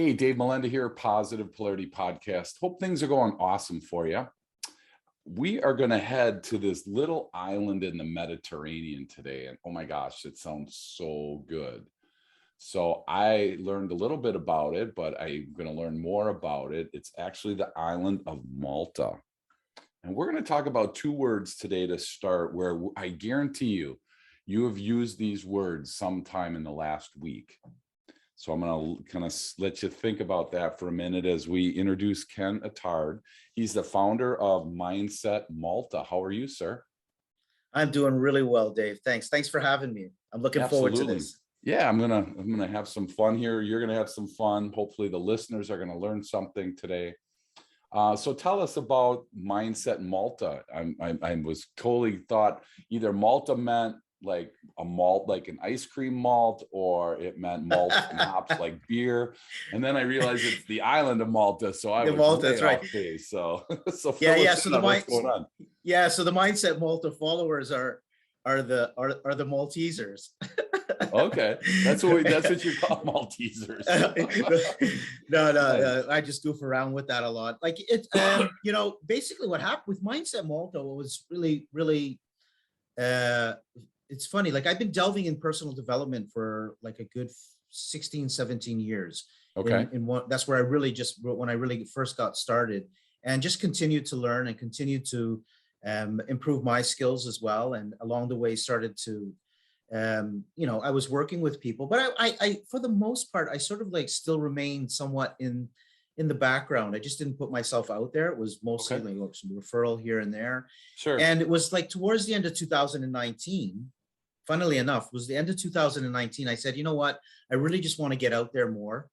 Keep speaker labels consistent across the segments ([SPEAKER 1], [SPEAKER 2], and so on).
[SPEAKER 1] Hey, Dave Melenda here, Positive Polarity Podcast. Hope things are going awesome for you. We are going to head to this little island in the Mediterranean today. And oh my gosh, it sounds so good. So I learned a little bit about it, but I'm going to learn more about it. It's actually the island of Malta. And we're going to talk about two words today to start, where I guarantee you have used these words sometime in the last week. So I'm going to kind of let you think about that for a minute as we introduce Ken Attard. He's the founder of Mindset Malta. How are you, sir?
[SPEAKER 2] I'm doing really well, Dave. Thanks for having me. I'm looking forward to this.
[SPEAKER 1] Yeah, I'm gonna have some fun here. You're gonna have some fun. Hopefully the listeners are gonna learn something today. So tell us about Mindset Malta. I was totally thought either Malta meant like a malt, like an ice cream malt, or it meant malt and hops like beer. And then I realized it's the island of Malta. So I was
[SPEAKER 2] Malta, that's right.
[SPEAKER 1] Base. So
[SPEAKER 2] so
[SPEAKER 1] what's going on?
[SPEAKER 2] Yeah, so the Mindset Malta followers are the Maltesers.
[SPEAKER 1] Okay, that's what you call Maltesers.
[SPEAKER 2] No, I just goof around with that a lot. Like it, basically what happened with Mindset Malta was really, it's funny. Like I've been delving in personal development for like a good 16, 17 years.
[SPEAKER 1] Okay.
[SPEAKER 2] That's where I really when I really first got started, and just continued to learn and continued to improve my skills as well. And along the way started to, I was working with people, but I for the most part, I sort of like still remained somewhat in the background. I just didn't put myself out there. It was mostly like some referral here and there.
[SPEAKER 1] Sure.
[SPEAKER 2] And it was like towards the end of 2019, funnily enough, was the end of 2019. I said, you know what? I really just want to get out there more.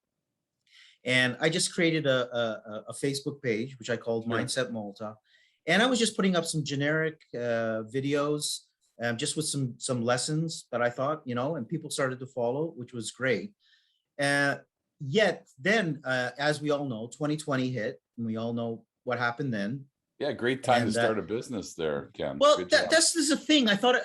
[SPEAKER 2] And I just created a Facebook page, which I called Mindset Malta. And I was just putting up some generic videos, just with some lessons that I thought, and people started to follow, which was great. Yet then, as we all know, 2020 hit, and we all know what happened then.
[SPEAKER 1] Yeah, great time to start a business there, Ken.
[SPEAKER 2] Well, that's the thing. I felt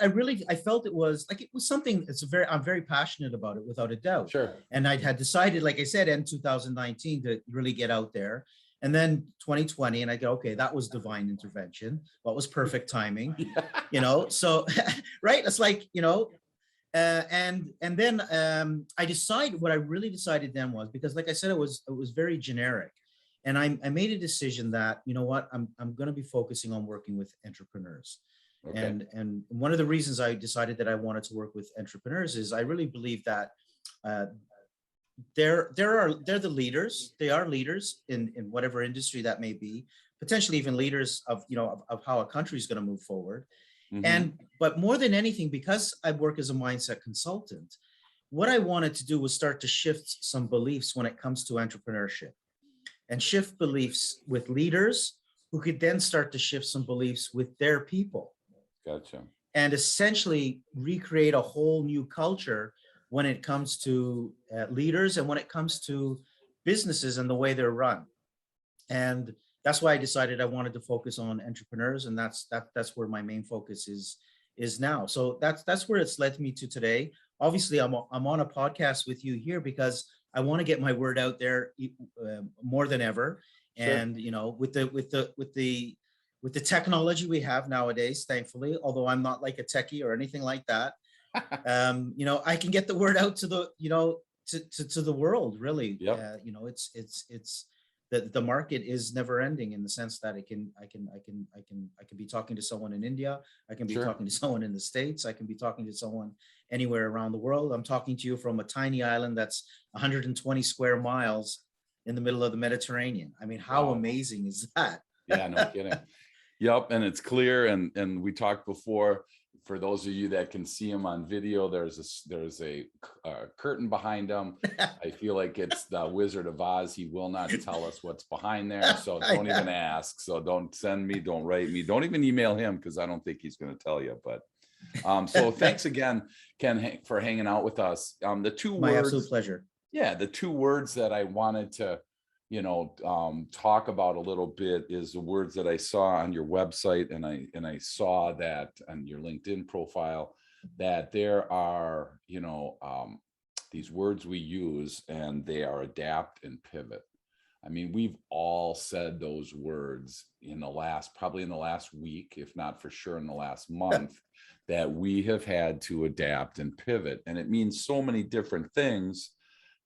[SPEAKER 2] it was something I'm very passionate about it, without a doubt.
[SPEAKER 1] Sure.
[SPEAKER 2] And I had decided, like I said, in 2019 to really get out there. And then 2020, and I go, okay, that was divine intervention. What was perfect timing, So, right? It's like, and then I decided, what I really decided then was, because like I said, it was very generic. And I made a decision that, you know what, I'm going to be focusing on working with entrepreneurs. Okay. And one of the reasons I decided that I wanted to work with entrepreneurs is I really believe that they're the leaders. They are leaders in whatever industry that may be, potentially even leaders of how a country is going to move forward. Mm-hmm. But more than anything, because I work as a mindset consultant, what I wanted to do was start to shift some beliefs when it comes to entrepreneurship, and shift beliefs with leaders who could then start to shift some beliefs with their people.
[SPEAKER 1] Gotcha.
[SPEAKER 2] And essentially recreate a whole new culture when it comes to leaders and when it comes to businesses and the way they're run. And that's why I decided I wanted to focus on entrepreneurs, and that's where my main focus is now. So that's where it's led me to today. Obviously, I'm on a podcast with you here because I want to get my word out there more than ever. Sure. And with the technology we have nowadays, thankfully, although I'm not like a techie or anything like that, I can get the word out to the to the world, really.
[SPEAKER 1] Yep.
[SPEAKER 2] It's the market is never ending, in the sense that I can be talking to someone in India, I can be talking to someone in the States, I can be talking to someone anywhere around the world. I'm talking to you from a tiny island that's 120 square miles in the middle of the Mediterranean. I mean, how amazing is that?
[SPEAKER 1] Yeah, no kidding. Yep, and it's clear. And we talked before. For those of you that can see him on video, there's a curtain behind him. I feel like it's the Wizard of Oz. He will not tell us what's behind there, so don't even ask. So don't send me, don't write me, don't even email him, because I don't think he's going to tell you. But so thanks again, Ken, for hanging out with us. The two words,
[SPEAKER 2] my absolute pleasure.
[SPEAKER 1] Yeah, the two words that I wanted to talk about a little bit is the words that I saw on your website, and I saw that on your LinkedIn profile, that there are these words we use, and they are adapt and pivot. I mean, we've all said those words in the last, probably in the last week, if not for sure in the last month, that we have had to adapt and pivot. And it means so many different things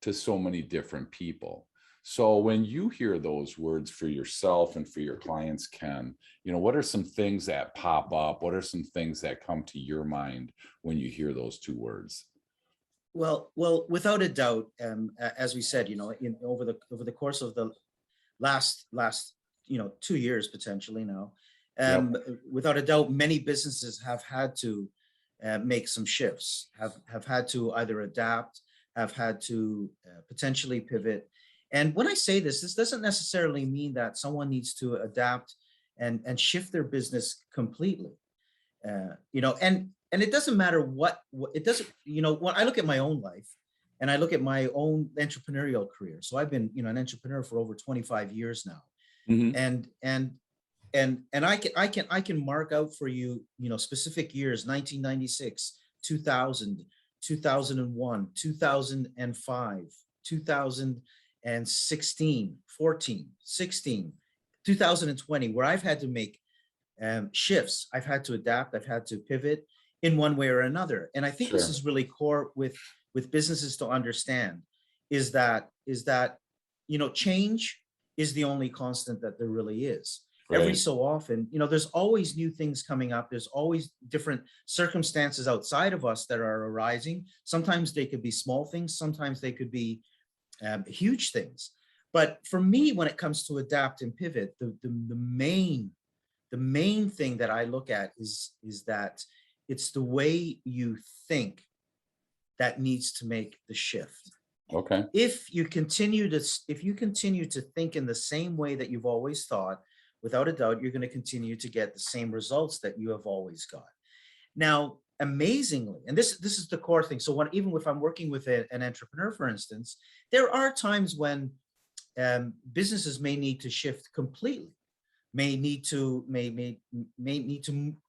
[SPEAKER 1] to so many different people. So when you hear those words for yourself and for your clients, Ken, what are some things that pop up? What are some things that come to your mind when you hear those two words?
[SPEAKER 2] Well, without a doubt, as we said, over the course of the last 2 years potentially now,
[SPEAKER 1] Yep,
[SPEAKER 2] without a doubt, many businesses have had to make some shifts, have had to either adapt, have had to potentially pivot. And when I say this doesn't necessarily mean that someone needs to adapt and shift their business completely. And it doesn't matter what it doesn't, when I look at my own life and I look at my own entrepreneurial career. So I've been, an entrepreneur for over 25 years now.
[SPEAKER 1] hmm,
[SPEAKER 2] And I can mark out for you, specific years: 1996, 2000, 2001, 2005, 2016, 14, 16, 2020, where I've had to make shifts. I've had to adapt. I've had to pivot in one way or another. And I think this
[SPEAKER 1] sure,
[SPEAKER 2] is really core with businesses to understand is that change is the only constant that there really is. Every
[SPEAKER 1] right,
[SPEAKER 2] so often, there's always new things coming up. There's always different circumstances outside of us that are arising. Sometimes they could be small things. Sometimes they could be huge things. But for me, when it comes to adapt and pivot, the main thing that I look at is that it's the way you think that needs to make the shift.
[SPEAKER 1] okay,
[SPEAKER 2] If you continue to think in the same way that you've always thought, without a doubt, you're going to continue to get the same results that you have always got. Now, amazingly, and this is the core thing. So even if I'm working with an entrepreneur, for instance, there are times when businesses may need to shift completely, may need to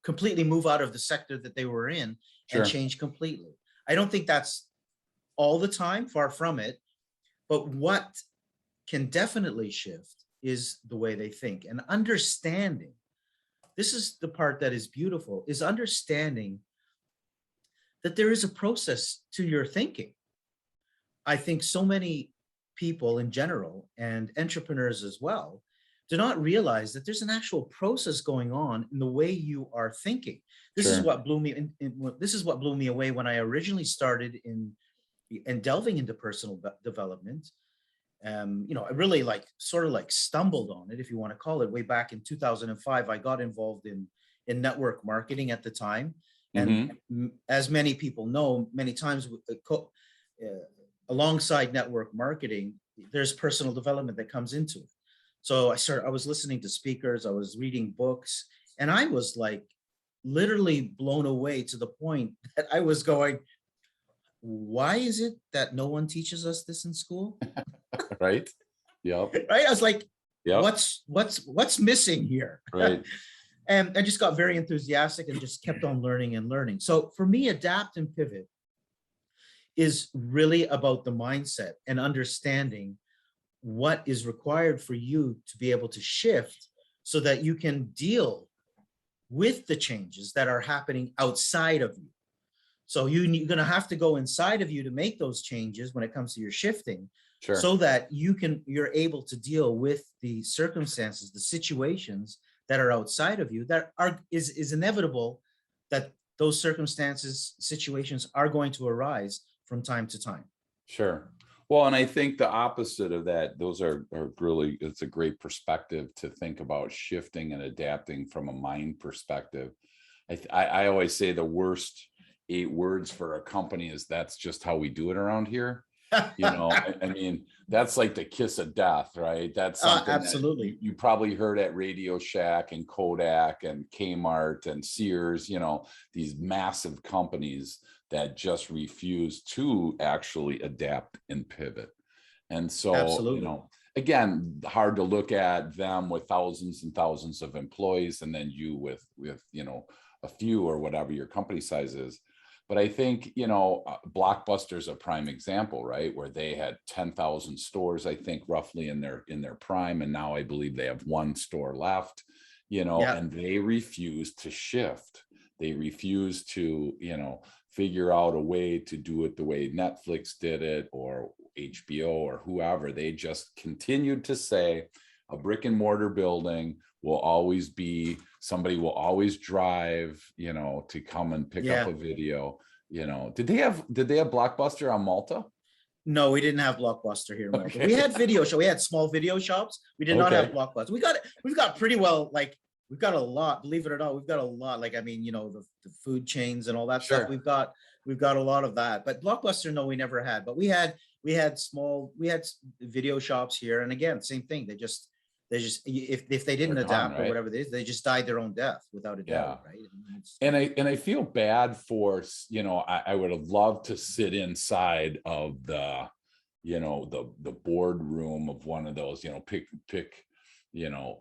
[SPEAKER 2] completely move out of the sector that they were in and
[SPEAKER 1] sure,
[SPEAKER 2] change completely. I don't think that's all the time, far from it. But what can definitely shift is the way they think and understanding. This is the part that is beautiful, is understanding that there is a process to your thinking. I think so many people in general and entrepreneurs as well do not realize that there's an actual process going on in the way you are thinking. This is
[SPEAKER 1] sure,
[SPEAKER 2] what blew me this is what blew me away when I originally started in and delving into personal development. I really sort of stumbled on it, if you want to call it, way back in 2005. I got involved in network marketing at the time. And
[SPEAKER 1] hmm,
[SPEAKER 2] as many people know, many times alongside network marketing, there's personal development that comes into it. So I was listening to speakers, I was reading books, and I was literally blown away to the point that I was going, why is it that no one teaches us this in school?
[SPEAKER 1] right, yep,
[SPEAKER 2] Right? I was like,
[SPEAKER 1] yep,
[SPEAKER 2] what's missing here?
[SPEAKER 1] right,
[SPEAKER 2] And I just got very enthusiastic and just kept on learning and learning. So for me, adapt and pivot is really about the mindset and understanding what is required for you to be able to shift so that you can deal with the changes that are happening outside of you. So you're going to have to go inside of you to make those changes when it comes to your shifting,
[SPEAKER 1] sure.
[SPEAKER 2] so that you're able to deal with the circumstances, the situations that are outside of you that is inevitable, that those circumstances, situations are going to arise from time to time.
[SPEAKER 1] Sure. Well, and I think the opposite of that, those are really, it's a great perspective to think about shifting and adapting from a mind perspective. I always say the worst 8 words for a company is that's just how we do it around here. I mean, that's like the kiss of death, right? That's something that you,
[SPEAKER 2] Absolutely.
[SPEAKER 1] you probably heard at Radio Shack and Kodak and Kmart and Sears, these massive companies that just refuse to actually adapt and pivot. And so,
[SPEAKER 2] Absolutely.
[SPEAKER 1] again, hard to look at them with thousands and thousands of employees and then you with a few or whatever your company size is. But I think, you know, Blockbuster's a prime example, right? Where they had 10,000 stores, I think, roughly in their prime. And now I believe they have one store left, you know,
[SPEAKER 2] Yeah.
[SPEAKER 1] and they refuse to shift. They refuse to, you know, figure out a way to do it the way Netflix did it, or HBO, or whoever. They just continued to say a brick and mortar building will always be, somebody will always drive, you know, to come and pick up
[SPEAKER 2] Yeah.
[SPEAKER 1] a video. You know, did they have Blockbuster on Malta?
[SPEAKER 2] No, we didn't have Blockbuster here in Malta. We
[SPEAKER 1] Okay.
[SPEAKER 2] had we had small video shops. We did not have
[SPEAKER 1] Okay.
[SPEAKER 2] Blockbuster. We've got pretty well, like, we've got a lot, believe it or not, we've got a lot. Like, I mean, you know, the food chains and all that stuff.
[SPEAKER 1] Sure.
[SPEAKER 2] We've got a lot of that. But Blockbuster, no, we never had. But we had video shops here. And again, same thing. If they didn't
[SPEAKER 1] They're gone,
[SPEAKER 2] adapt or
[SPEAKER 1] right?
[SPEAKER 2] whatever it is, they just died their own death without a doubt,
[SPEAKER 1] Yeah.
[SPEAKER 2] right? I mean,
[SPEAKER 1] And I feel bad for, you know, I would have loved to sit inside of the, you know, the boardroom of one of those, you know, pick, you know,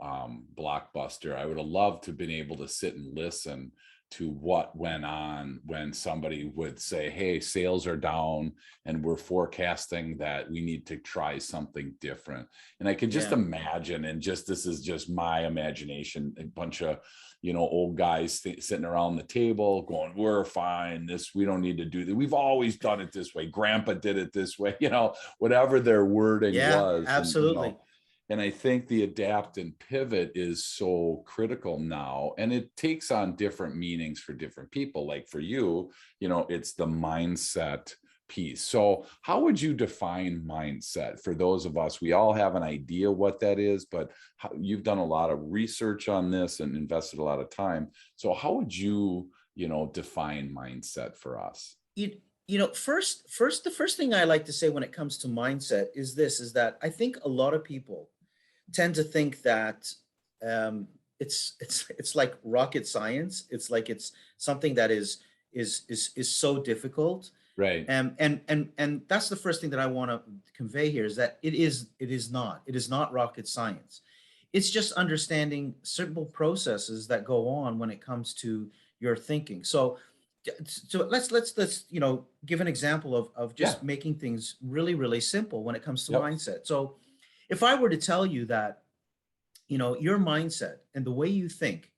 [SPEAKER 1] Blockbuster. I would have loved to have been able to sit and listen to what went on when somebody would say, hey, sales are down and we're forecasting that we need to try something different. And I could just
[SPEAKER 2] Yeah.
[SPEAKER 1] imagine, and just, this is just my imagination, a bunch of, you know, old guys sitting around the table going, we're fine, this, we don't need to do that, we've always done it this way, grandpa did it this way, you know, whatever their wording
[SPEAKER 2] Yeah,
[SPEAKER 1] was.
[SPEAKER 2] absolutely.
[SPEAKER 1] And, you know, and I think the adapt and pivot is so critical now, and it takes on different meanings for different people. Like for you, you know, it's the mindset piece. So how would you define mindset for those of us? We all have an idea what that is, but you've done a lot of research on this and invested a lot of time. So how would you, you know, define mindset for us?
[SPEAKER 2] You know, the first thing I like to say when it comes to mindset is this, is that I think a lot of people tend to think that it's like rocket science. It's like it's something that is so difficult.
[SPEAKER 1] Right.
[SPEAKER 2] And that's the first thing that I want to convey here, is that it is not rocket science. It's just understanding simple processes that go on when it comes to your thinking. So let's you know, give an example of just making things really, really simple when it comes to mindset. So if I were to tell you that, you know, your mindset and the way you think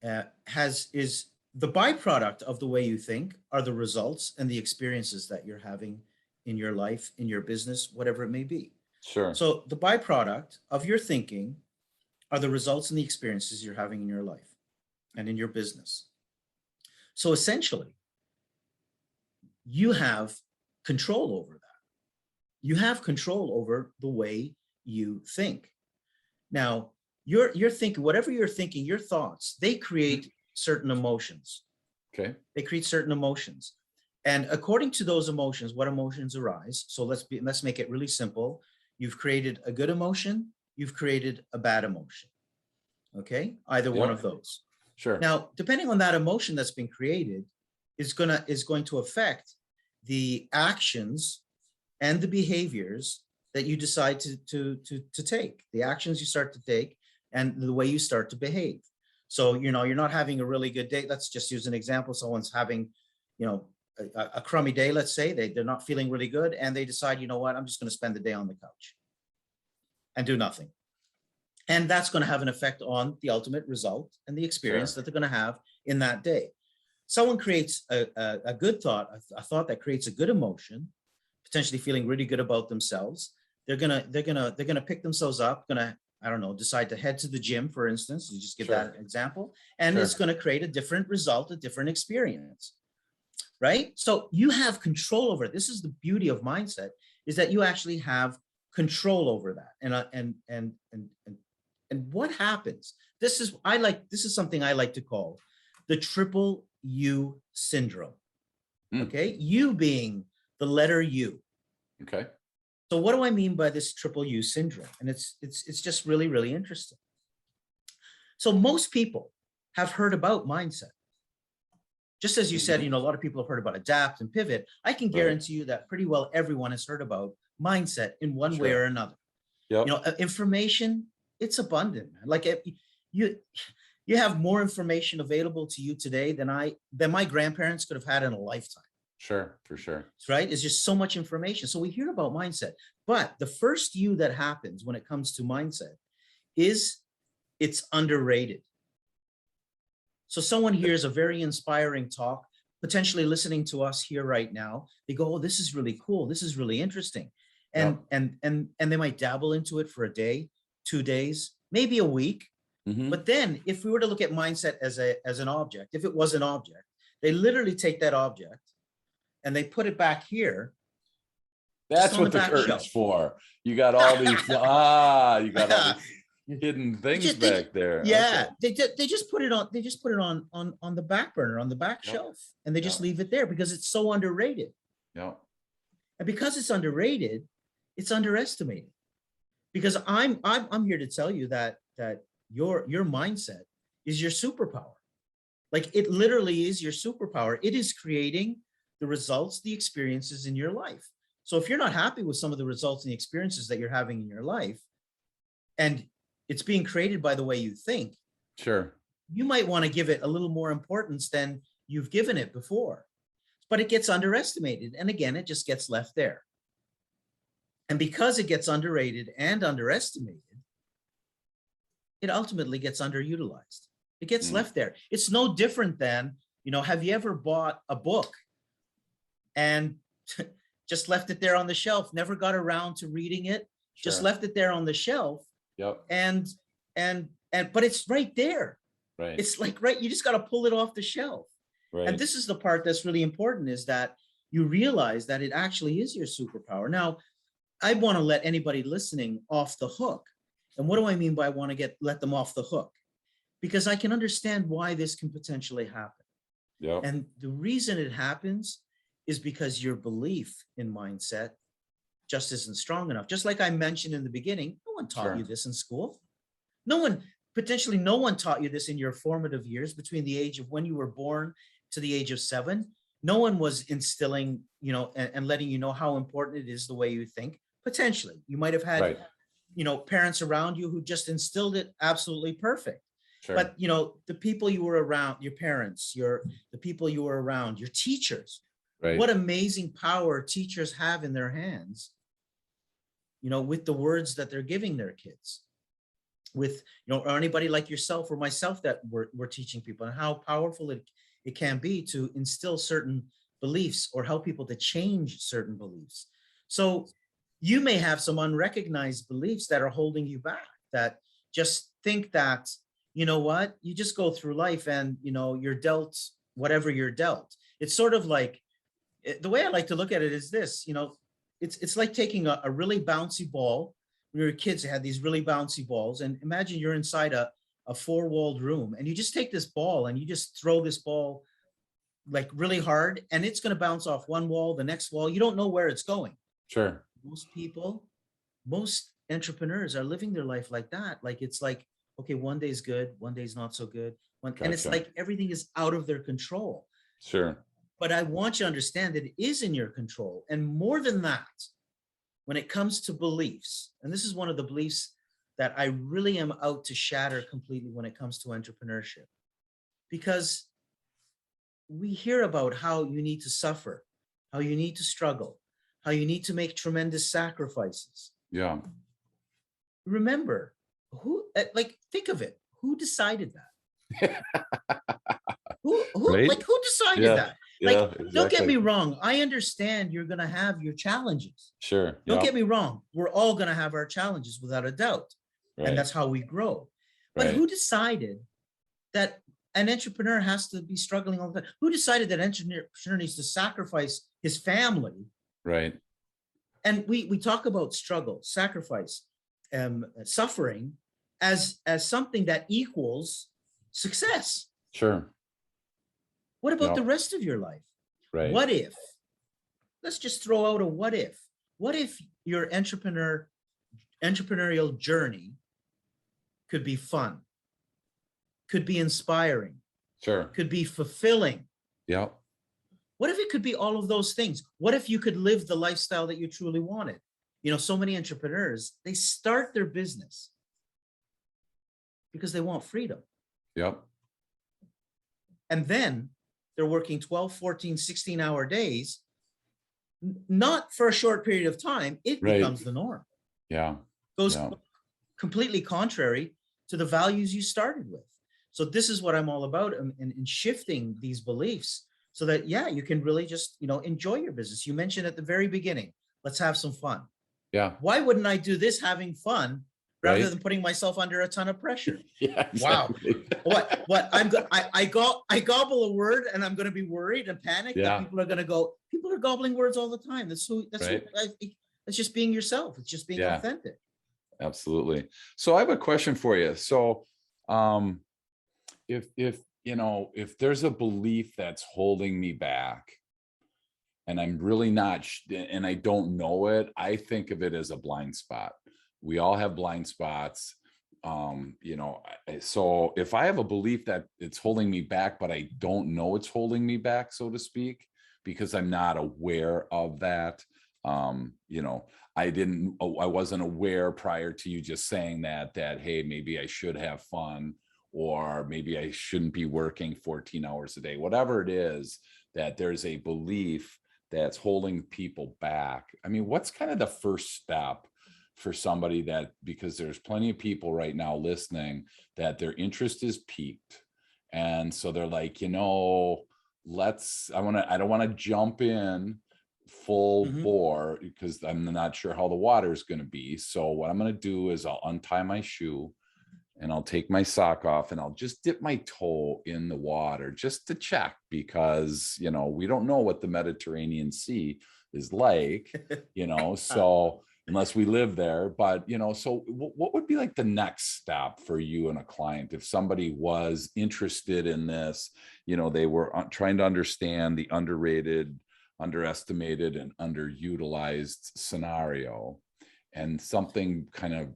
[SPEAKER 2] is the byproduct of the way you think are the results and the experiences that you're having in your life, in your business, whatever it may be.
[SPEAKER 1] Sure.
[SPEAKER 2] So the byproduct of your thinking are the results and the experiences you're having in your life and in your business. So essentially, you have control over that. You have control over the way you think. Now, you're thinking, whatever you're thinking, your thoughts, they create certain emotions.
[SPEAKER 1] Okay.
[SPEAKER 2] They create certain emotions. And according to those emotions, what emotions arise? So let's make it really simple. You've created a good emotion, you've created a bad emotion. Okay? Either one of those.
[SPEAKER 1] Sure.
[SPEAKER 2] Now, depending on that emotion that's been created, is going to affect the actions and the behaviors that you decide to take, the actions you start to take, and the way you start to behave. So, you know, you're not having a really good day. Let's just use an example. Someone's having, you know, a crummy day, let's say. They're not feeling really good, and they decide, you know what, I'm just going to spend the day on the couch and do nothing. And that's going to have an effect on the ultimate result and the experience that they're going to have in that day. Someone creates a good thought, a thought that creates a good emotion, potentially feeling really good about themselves. They're gonna pick themselves up, I don't know, decide to head to the gym, for instance. You just give that example, and it's going to create a different result, a different experience, right? So you have control over it. This is the beauty of mindset, is that you actually have control over that. And what happens? This is something I like to call the triple U syndrome. Okay, U being the letter U.
[SPEAKER 1] Okay.
[SPEAKER 2] So what do I mean by this triple U syndrome? And it's just really, really interesting. So most people have heard about mindset. Just as you said, you know, a lot of people have heard about adapt and pivot. I can guarantee you that pretty well everyone has heard about mindset in one way or another. You know, information, it's abundant. Like You have more information available to you today than my grandparents could have had in a lifetime.
[SPEAKER 1] Sure, for sure.
[SPEAKER 2] Right? It's just so much information. So we hear about mindset, but the first U that happens when it comes to mindset is it's underrated. So someone hears a very inspiring talk, potentially listening to us here right now. They go, "Oh, this is really cool. This is really interesting," and they might dabble into it for a day, 2 days, maybe a week. But then, if we were to look at mindset as an object, if it was an object, they literally take that object and they put it back here.
[SPEAKER 1] That's what the curtain's for. You got all these, you got all these hidden things back there.
[SPEAKER 2] Yeah, okay. They just put it on, on the back burner, on the back shelf, and they just leave it there because it's so underrated.
[SPEAKER 1] Yeah.
[SPEAKER 2] And because it's underrated, it's underestimated. Because I'm here to tell you that your mindset is your superpower. Like, it literally is your superpower. It is creating the results, the experiences in your life. So if you're not happy with some of the results and the experiences that you're having in your life, and it's being created by the way you think,
[SPEAKER 1] sure,
[SPEAKER 2] you might want to give it a little more importance than you've given it before. But it gets underestimated. And again, it just gets left there. And because it gets underrated and underestimated, it ultimately gets underutilized. It gets left there. It's no different than, have you ever bought a book and just left it there on the shelf, never got around to reading it, just left it there on the shelf?
[SPEAKER 1] Yep.
[SPEAKER 2] And but it's right there.
[SPEAKER 1] Right.
[SPEAKER 2] It's like, you just got to pull it off the shelf. Right. And this is the part that's really important, is that you realize that it actually is your superpower. Now, I want to let anybody listening off the hook. And what do I mean by let them off the hook? Because I can understand why this can potentially happen.
[SPEAKER 1] Yeah.
[SPEAKER 2] And the reason it happens is because your belief in mindset just isn't strong enough. Just like I mentioned in the beginning, no one taught you this in school. No one taught you this in your formative years, between the age of when you were born to the age of 7. No one was instilling, and letting you know how important it is the way you think. Potentially, you might have had, parents around you who just instilled it absolutely perfect. Sure. But, the people you were around, your parents, the people you were around, your teachers, what amazing power teachers have in their hands, with the words that they're giving their kids, with, or anybody like yourself or myself that we're teaching people, and how powerful it can be to instill certain beliefs or help people to change certain beliefs. So you may have some unrecognized beliefs that are holding you back, that just think that, you just go through life and, you're dealt whatever you're dealt. It's sort of like, the way I like to look at it is this, it's like taking a really bouncy ball. When we were kids, they had these really bouncy balls, and imagine you're inside a 4-walled room, and you just take this ball and you just throw this ball like really hard, and it's going to bounce off one wall, the next wall. You don't know where it's going.
[SPEAKER 1] Sure.
[SPEAKER 2] Most entrepreneurs are living their life like that. Like, it's like, okay, one day's good, one day's not so good. And it's like everything is out of their control.
[SPEAKER 1] Sure.
[SPEAKER 2] But I want you to understand that it is in your control. And more than that, when it comes to beliefs, and this is one of the beliefs that I really am out to shatter completely when it comes to entrepreneurship, because we hear about how you need to suffer, how you need to struggle, how you need to make tremendous sacrifices.
[SPEAKER 1] Yeah.
[SPEAKER 2] Remember, think of it. Who decided that? who decided that? Exactly. Don't get me wrong. I understand you're going to have your challenges.
[SPEAKER 1] Sure.
[SPEAKER 2] Don't get me wrong. We're all going to have our challenges without a doubt. And that's how we grow. But who decided that an entrepreneur has to be struggling all the time? Who decided that an entrepreneur needs to sacrifice his family?
[SPEAKER 1] Right.
[SPEAKER 2] And we talk about struggle, sacrifice, suffering as something that equals success.
[SPEAKER 1] Sure.
[SPEAKER 2] What about the rest of your life?
[SPEAKER 1] Right.
[SPEAKER 2] What if? Let's just throw out a what if. What if your entrepreneurial journey could be fun, could be inspiring, could be fulfilling?
[SPEAKER 1] Yeah.
[SPEAKER 2] What if it could be all of those things? What if you could live the lifestyle that you truly wanted? So many entrepreneurs, they start their business because they want freedom.
[SPEAKER 1] Yep.
[SPEAKER 2] And then they're working 12, 14, 16-hour days, not for a short period of time. It
[SPEAKER 1] Right.
[SPEAKER 2] becomes the norm.
[SPEAKER 1] Yeah.
[SPEAKER 2] Goes
[SPEAKER 1] Yeah.
[SPEAKER 2] completely contrary to the values you started with. So this is what I'm all about in shifting these beliefs so that, yeah, you can really just, enjoy your business. You mentioned at the very beginning, let's have some fun.
[SPEAKER 1] Yeah.
[SPEAKER 2] Why wouldn't I do this having fun rather
[SPEAKER 1] Right.
[SPEAKER 2] than putting myself under a ton of pressure?
[SPEAKER 1] Yeah.
[SPEAKER 2] Wow.
[SPEAKER 1] Exactly.
[SPEAKER 2] What I gobble a word and I'm going to be worried and panic
[SPEAKER 1] Yeah.
[SPEAKER 2] that people are going to go, people are gobbling words all the time. That's
[SPEAKER 1] Right.
[SPEAKER 2] it's just being yourself. It's just being
[SPEAKER 1] Yeah.
[SPEAKER 2] authentic.
[SPEAKER 1] Absolutely. So I have a question for you. So, if there's a belief that's holding me back and I'm really not, and I don't know it, I think of it as a blind spot. We all have blind spots. So if I have a belief that it's holding me back, but I don't know it's holding me back, so to speak, because I'm not aware of that, I wasn't aware prior to you just saying that, hey, maybe I should have fun, or maybe I shouldn't be working 14 hours a day, whatever it is, that there's a belief that's holding people back. I mean, what's kind of the first step for somebody that, because there's plenty of people right now listening that their interest is piqued. And so they're like, I don't want to jump in full bore because I'm not sure how the water is going to be. So what I'm going to do is I'll untie my shoe and I'll take my sock off and I'll just dip my toe in the water just to check, because, we don't know what the Mediterranean Sea is like, so unless we live there, but, so what would be like the next step for you and a client if somebody was interested in this, they were trying to understand the underrated, underestimated, and underutilized scenario, and something kind of,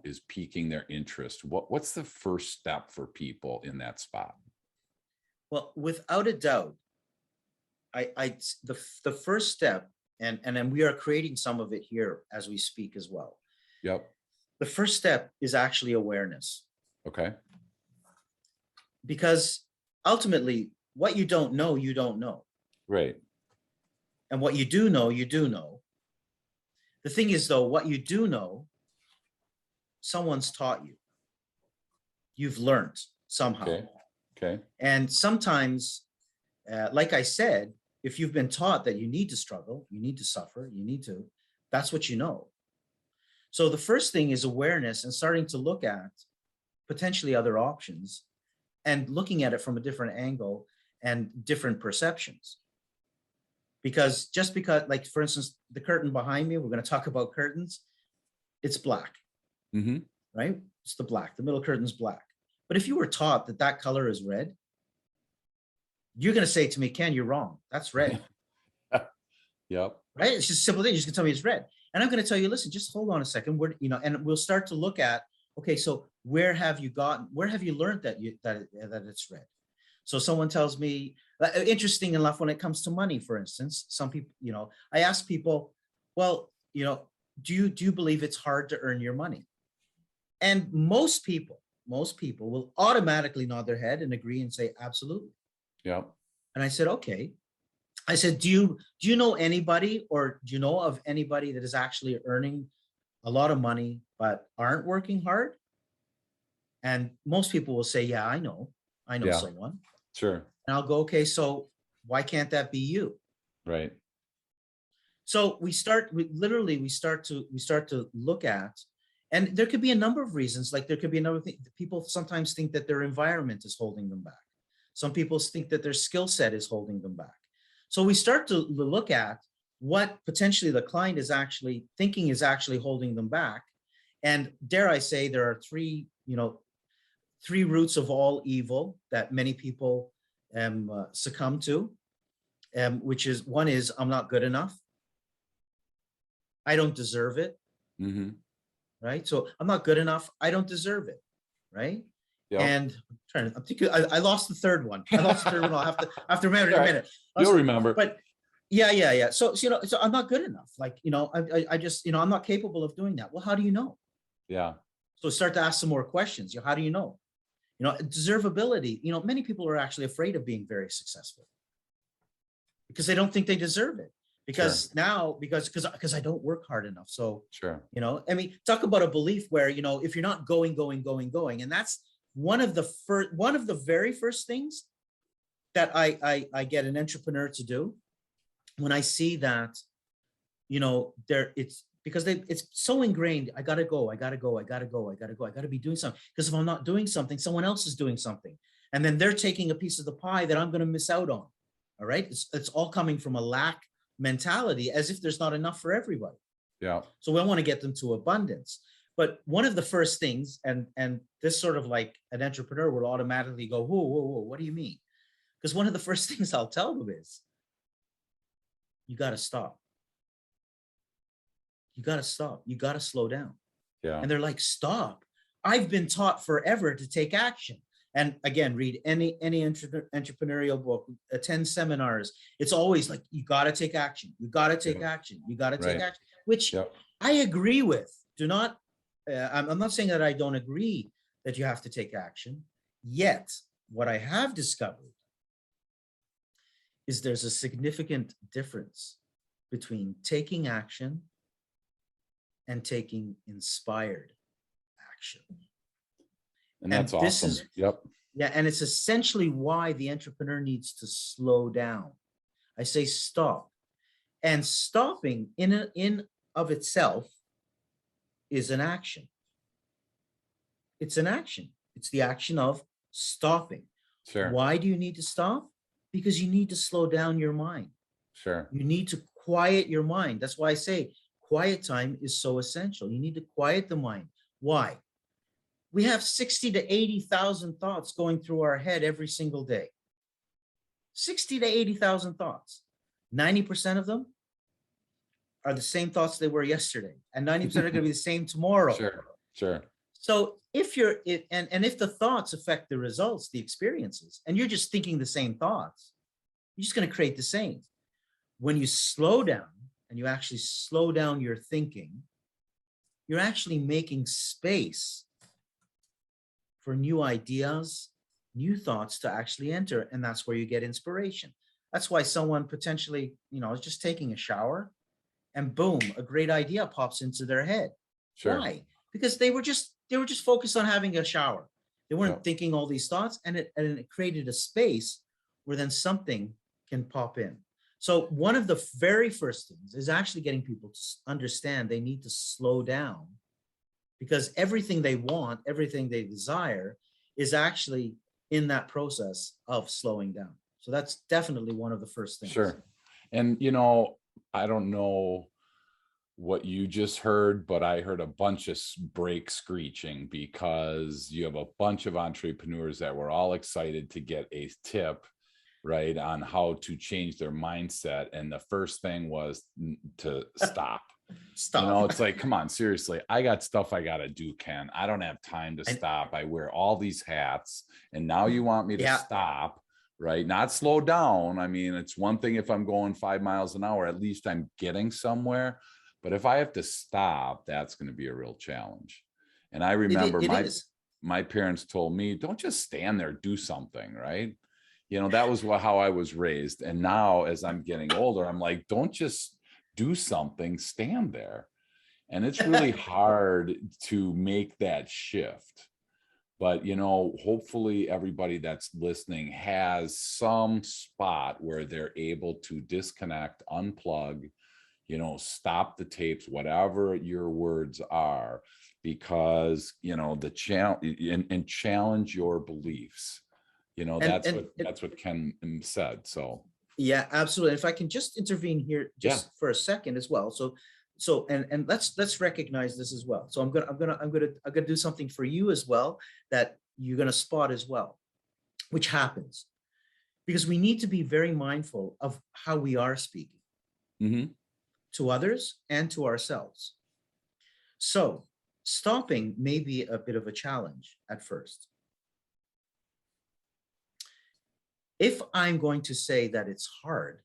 [SPEAKER 1] is piquing their interest. What's the first step for people in that spot?
[SPEAKER 2] Well, without a doubt, the first step, and then we are creating some of it here as we speak as well.
[SPEAKER 1] Yep.
[SPEAKER 2] The first step is actually awareness.
[SPEAKER 1] Okay.
[SPEAKER 2] Because ultimately, what you don't know, you don't know.
[SPEAKER 1] Right.
[SPEAKER 2] And what you do know, you do know. The thing is, though, what you do know, someone's taught you. You've learned somehow.
[SPEAKER 1] Okay.
[SPEAKER 2] And sometimes, like I said, if you've been taught that you need to struggle, you need to suffer, that's what you know. So the first thing is awareness and starting to look at potentially other options and looking at it from a different angle and different perceptions. Because like, for instance, the curtain behind me, we're going to talk about curtains. It's black, right? It's the black. The middle curtain's black. But if you were taught that color is red, you're going to say to me, Ken, you're wrong. That's red.
[SPEAKER 1] Yep.
[SPEAKER 2] Right? It's just a simple thing. You're just going to tell me it's red. And I'm going to tell you, listen, just hold on a second. And we'll start to look at, okay, so where have you learned that it's red? So someone tells me, interesting enough, when it comes to money, for instance, some people, I ask people, well, do you believe it's hard to earn your money? And most people will automatically nod their head and agree and say, absolutely.
[SPEAKER 1] Yeah.
[SPEAKER 2] And I said, okay. I said, do you know anybody, or do you know of anybody that is actually earning a lot of money but aren't working hard? And most people will say, yeah, I know someone.
[SPEAKER 1] Sure.
[SPEAKER 2] And I'll go, okay, so why can't that be you?
[SPEAKER 1] Right.
[SPEAKER 2] So we start to look at, and there could be a number of reasons. Like there could be another thing. People sometimes think that their environment is holding them back. Some people think that their skill set is holding them back. So we start to look at what potentially the client is actually thinking is actually holding them back. And dare I say, there are three roots of all evil that many people succumb to, which is, one is, I'm not good enough. I don't deserve it. Right? So I'm not good enough. I don't deserve it. Right? Yep. And I'm thinking, I lost the third one. I'll have to remember in a minute.
[SPEAKER 1] You'll remember.
[SPEAKER 2] But yeah. So so I'm not good enough. Like, I just, I'm not capable of doing that. Well, how do you know?
[SPEAKER 1] Yeah.
[SPEAKER 2] So start to ask some more questions. How do you know? Deservability. Many people are actually afraid of being very successful because they don't think they deserve it.
[SPEAKER 1] Sure.
[SPEAKER 2] Because I don't work hard enough. So,
[SPEAKER 1] Sure.
[SPEAKER 2] I mean, talk about a belief where, if you're not going, and that's one of the very first things that I get an entrepreneur to do when I see that, it's because it's so ingrained. I gotta go, I gotta be doing something. Because if I'm not doing something, someone else is doing something. And then they're taking a piece of the pie that I'm going to miss out on. All right. It's all coming from a lack mentality, as if there's not enough for everybody.
[SPEAKER 1] Yeah.
[SPEAKER 2] So we want to get them to abundance. But one of the first things, and this sort of like an entrepreneur would automatically go, whoa, what do you mean? Because one of the first things I'll tell them is, you got to stop. You got to stop. You got to slow down.
[SPEAKER 1] Yeah.
[SPEAKER 2] And they're like, stop. I've been taught forever to take action. And again, read any entrepreneurial book, attend seminars. It's always like, you got to take action. You got to take action. You got to take action, which I agree with. Do not, I'm not saying that I don't agree that you have to take action. Yet, what I have discovered is there's a significant difference between taking action and taking inspired action.
[SPEAKER 1] And that's awesome.
[SPEAKER 2] Yeah. And it's essentially why the entrepreneur needs to slow down. I say stop. And stopping in of itself is an action. It's an action. It's the action of stopping.
[SPEAKER 1] Sure.
[SPEAKER 2] Why do you need to stop? Because you need to slow down your mind.
[SPEAKER 1] Sure.
[SPEAKER 2] You need to quiet your mind. That's why I say quiet time is so essential. You need to quiet the mind. Why? We have 60 to 80,000 thoughts going through our head every single day. 60 to 80,000 thoughts. 90% of them are the same thoughts they were yesterday. And 90% are going to be the same tomorrow.
[SPEAKER 1] Sure.
[SPEAKER 2] So if if the thoughts affect the results, the experiences, and you're just thinking the same thoughts, you're just going to create the same. When you slow down and you actually slow down your thinking, you're actually making space for new ideas, new thoughts to actually enter. And that's where you get inspiration. That's why someone potentially, is just taking a shower and boom, a great idea pops into their head.
[SPEAKER 1] Sure.
[SPEAKER 2] Why? Because they were just focused on having a shower. They weren't thinking all these thoughts, and it created a space where then something can pop in. So one of the very first things is actually getting people to understand they need to slow down, because everything they want, everything they desire is actually in that process of slowing down. So that's definitely one of the first things.
[SPEAKER 1] Sure. And, I don't know what you just heard, but I heard a bunch of brake screeching, because you have a bunch of entrepreneurs that were all excited to get a tip, right, on how to change their mindset. And the first thing was to stop. It's like, come on, seriously, I got stuff I got to do, Ken. I don't have time to stop. I wear all these hats, and now you want me to stop, right? Not slow down. I mean, it's one thing if I'm going 5 miles an hour, at least I'm getting somewhere. But if I have to stop, that's going to be a real challenge. And I remember my parents told me, don't just stand there, do something, right? That was how I was raised. And now as I'm getting older, I'm like, don't just do something, stand there. And it's really hard to make that shift. But, hopefully everybody that's listening has some spot where they're able to disconnect, unplug, stop the tapes, whatever your words are, because, the challenge and challenge your beliefs. That's what Ken said. So.
[SPEAKER 2] Yeah, absolutely. If I can just intervene here for a second as well. So and let's recognize this as well. So I'm gonna do something for you as well that you're gonna spot as well, which happens because we need to be very mindful of how we are speaking to others and to ourselves. So stopping may be a bit of a challenge at first. If I'm going to say that it's hard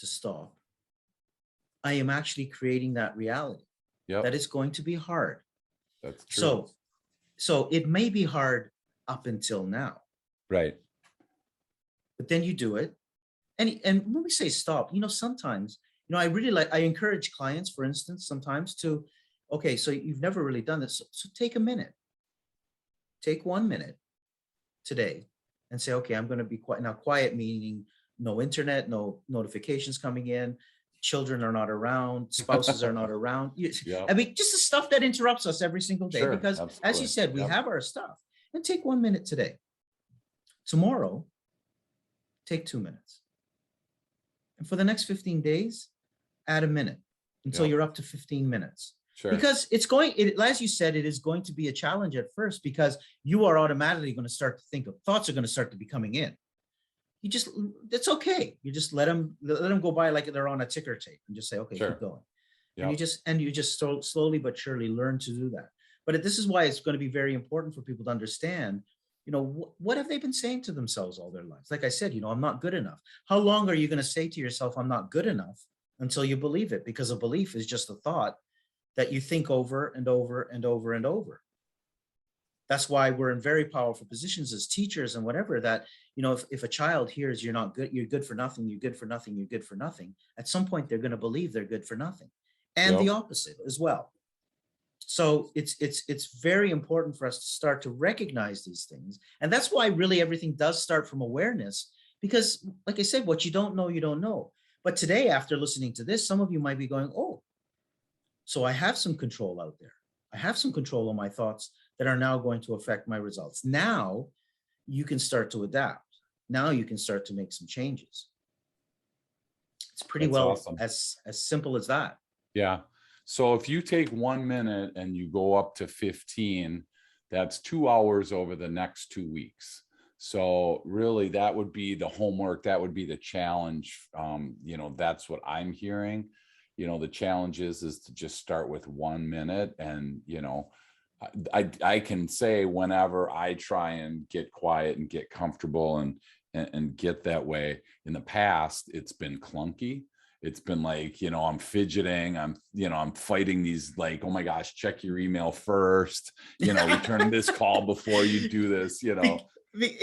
[SPEAKER 2] to stop, I am actually creating that reality that it's going to be hard.
[SPEAKER 1] That's true.
[SPEAKER 2] So So it may be hard up until now,
[SPEAKER 1] Right.
[SPEAKER 2] but then you do it. And when we say stop, sometimes, I encourage clients, for instance, sometimes to, okay, so you've never really done this. So take a minute, take 1 minute today and say, okay, I'm going to be quiet. Now, quiet meaning no internet, no notifications coming in, children are not around, spouses are not around.
[SPEAKER 1] Yeah.
[SPEAKER 2] I mean, just the stuff that interrupts us every single day,
[SPEAKER 1] Sure.
[SPEAKER 2] because as you
[SPEAKER 1] Absolutely.
[SPEAKER 2] said, we
[SPEAKER 1] Yep.
[SPEAKER 2] have our stuff. And take 1 minute today. Tomorrow, take 2 minutes. And for the next 15 days, add a minute until
[SPEAKER 1] Yep.
[SPEAKER 2] you're up to 15 minutes.
[SPEAKER 1] Sure.
[SPEAKER 2] Because as you said, it is going to be a challenge at first, because you are automatically going to start to think of thoughts are going to start to be coming in. It's okay. You just let them go by like they're on a ticker tape, and just say, okay,
[SPEAKER 1] Sure.
[SPEAKER 2] keep going.
[SPEAKER 1] Yep.
[SPEAKER 2] And you just slowly but surely learn to do that. But this is why it's going to be very important for people to understand, what have they been saying to themselves all their lives? Like I said, I'm not good enough. How long are you going to say to yourself, I'm not good enough, until you believe it? Because a belief is just a thought that you think over and over and over and over. That's why we're in very powerful positions as teachers and whatever, that, if a child hears you're not good, you're good for nothing, you're good for nothing, you're good for nothing, at some point they're going to believe they're good for nothing, and
[SPEAKER 1] Yep.
[SPEAKER 2] the opposite as well. So it's very important for us to start to recognize these things. And that's why really everything does start from awareness, because like I said, what you don't know, you don't know. But today, after listening to this, some of you might be going, oh, so I have some control out there. I have some control on my thoughts that are now going to affect my results. Now you can start to adapt. Now you can start to make some changes. It's pretty
[SPEAKER 1] That's
[SPEAKER 2] well
[SPEAKER 1] awesome.
[SPEAKER 2] as simple as that.
[SPEAKER 1] Yeah. So if you take 1 minute and you go up to 15, that's 2 hours over the next 2 weeks. So really that would be the homework. That would be the challenge. That's what I'm hearing. The challenge is to just start with 1 minute. And, I can say whenever I try and get quiet and get comfortable and get that way, in the past, it's been clunky. It's been like, I'm fidgeting. I'm fighting these, like, oh my gosh, check your email first, return this call before you do this,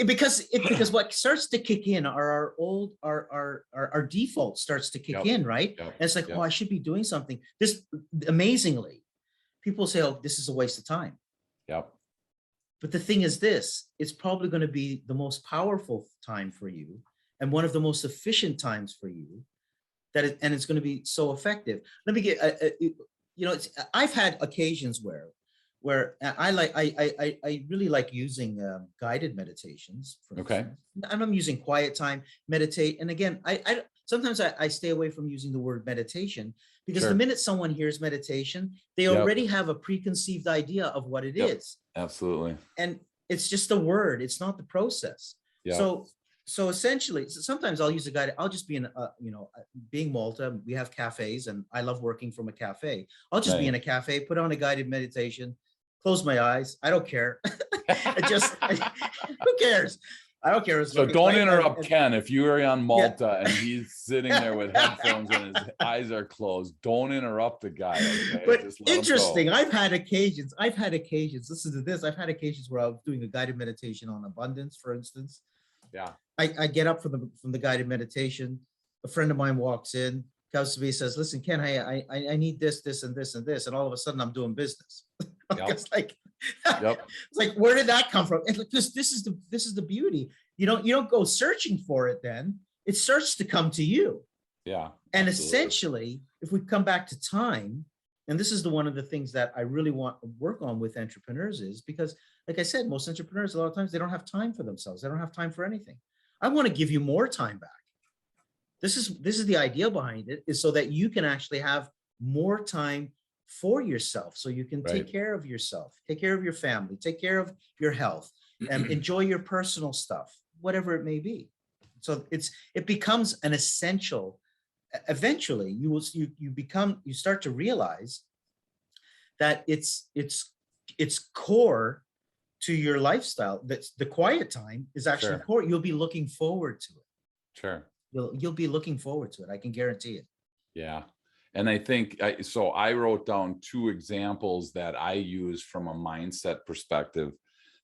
[SPEAKER 2] Because what starts to kick in are our default starts to kick
[SPEAKER 1] Yep.
[SPEAKER 2] in, right?
[SPEAKER 1] Yep.
[SPEAKER 2] And it's like,
[SPEAKER 1] Yep.
[SPEAKER 2] oh, I should be doing something. This, amazingly, people say, oh, this is a waste of time.
[SPEAKER 1] Yep.
[SPEAKER 2] But the thing is this, it's probably going to be the most powerful time for you, and one of the most efficient times for you, and it's going to be so effective. Let me get, I've had occasions where I really like using guided meditations. For
[SPEAKER 1] Okay.
[SPEAKER 2] instance. I'm using quiet time, meditate. And again, I sometimes I stay away from using the word meditation, because
[SPEAKER 1] Sure.
[SPEAKER 2] the minute someone hears meditation, they
[SPEAKER 1] Yep.
[SPEAKER 2] already have a preconceived idea of what it
[SPEAKER 1] Yep.
[SPEAKER 2] is.
[SPEAKER 1] Absolutely.
[SPEAKER 2] And it's just a word. It's not the process.
[SPEAKER 1] Yep.
[SPEAKER 2] So essentially, sometimes I'll use a guide. I'll just be in, being Malta, we have cafes, and I love working from a cafe. I'll just be
[SPEAKER 1] Right.
[SPEAKER 2] in a cafe, put on a guided meditation, close my eyes. I don't care. Who cares? I don't care.
[SPEAKER 1] So don't interrupt Ken. If you are on Malta and he's sitting there with headphones and his eyes are closed, don't interrupt the guy. Okay?
[SPEAKER 2] But
[SPEAKER 1] Just let him
[SPEAKER 2] interesting.
[SPEAKER 1] go.
[SPEAKER 2] I've had occasions. Listen to this. I've had occasions where I was doing a guided meditation on abundance, for instance.
[SPEAKER 1] Yeah.
[SPEAKER 2] I get up from the guided meditation. A friend of mine walks in, comes to me, says, "Listen, Ken, I need this, this, and this, and this," and all of a sudden I'm doing business.
[SPEAKER 1] Yep.
[SPEAKER 2] It's like,
[SPEAKER 1] Yep.
[SPEAKER 2] it's like, where did that come from? And like, this is the beauty. You don't go searching for it. Then it starts to come to you.
[SPEAKER 1] Yeah.
[SPEAKER 2] And
[SPEAKER 1] absolutely.
[SPEAKER 2] essentially, if we come back to time, and this is one of the things that I really want to work on with entrepreneurs, is because, like I said, most entrepreneurs, a lot of times, they don't have time for themselves. They don't have time for anything. I want to give you more time back. This is the idea behind it, is so that you can actually have more time for yourself, so you can take
[SPEAKER 1] Right.
[SPEAKER 2] care of yourself, take care of your family, take care of your health, and enjoy your personal stuff, whatever it may be. So it becomes an essential. Eventually, you start to realize that it's core to your lifestyle. That's the quiet time is actually
[SPEAKER 1] Sure.
[SPEAKER 2] core. You'll be looking forward to it.
[SPEAKER 1] Sure.
[SPEAKER 2] You'll be looking forward to it. I can guarantee it.
[SPEAKER 1] Yeah. And I think, so I wrote down 2 examples that I use from a mindset perspective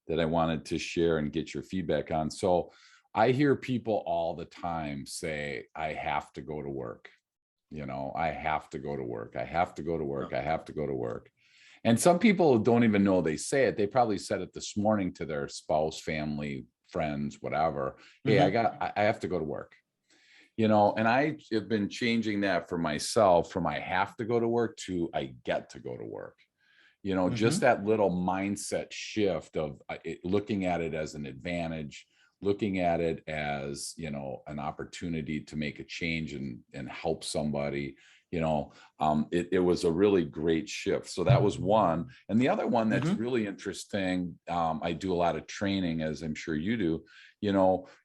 [SPEAKER 1] that I wanted to share and get your feedback on. So I hear people all the time say, I have to go to work. I have to go to work. I have to go to work.
[SPEAKER 2] Oh,
[SPEAKER 1] I have to go to work. And some people don't even know they say it. They probably said it this morning to their spouse, family, friends, whatever. Hey, I have to go to work. And I have been changing that for myself from I have to go to work to I get to go to work. Just that little mindset shift of looking at it as an advantage, looking at it as, an opportunity to make a change and help somebody. It was a really great shift. So that was one. And the other one that's really interesting, I do a lot of training, as I'm sure you do,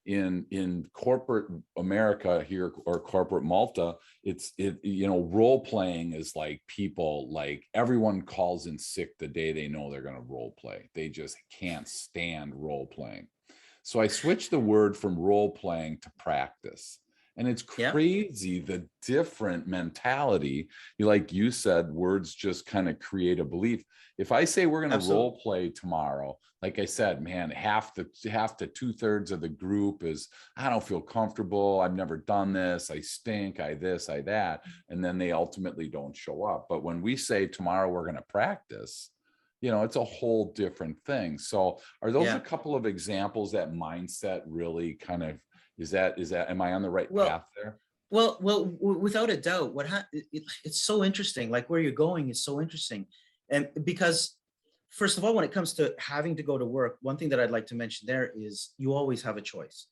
[SPEAKER 1] in corporate America here, or corporate Malta, role playing is like people, like everyone calls in sick the day they know they're going to role play. They just can't stand role playing. So I switched the word from role playing to practice. And it's crazy, the different mentality. Like you said, words just kind of create a belief. If I say we're going to role play tomorrow, like I said, man, half to 2/3 of the group is, I don't feel comfortable. I've never done this. I stink. I this, I that. And then they ultimately don't show up. But when we say tomorrow we're going to practice, it's a whole different thing. So are those a couple of examples that mindset really kind of, is that, am I on the right path there?
[SPEAKER 2] Well, without a doubt, it's so interesting. Like where you're going is so interesting. And because first of all, when it comes to having to go to work, one thing that I'd like to mention there is you always have a choice.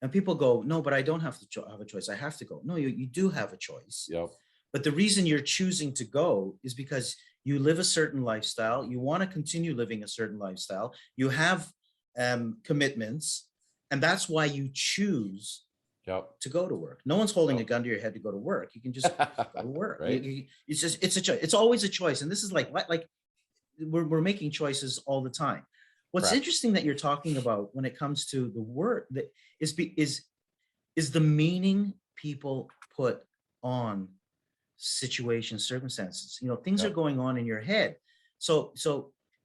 [SPEAKER 2] And people go, no, but I don't have to have a choice. I have to go. No, you do have a choice.
[SPEAKER 1] Yep.
[SPEAKER 2] But the reason you're choosing to go is because you live a certain lifestyle. You want to continue living a certain lifestyle. You have commitments. And that's why you choose to go to work. No one's holding a gun to your head to go to work. You can just go to work.
[SPEAKER 1] Right?
[SPEAKER 2] It's a choice. It's always a choice. And this is like we're making choices all the time. What's interesting that you're talking about when it comes to the word that is the meaning people put on situations, circumstances. Things are going on in your head. So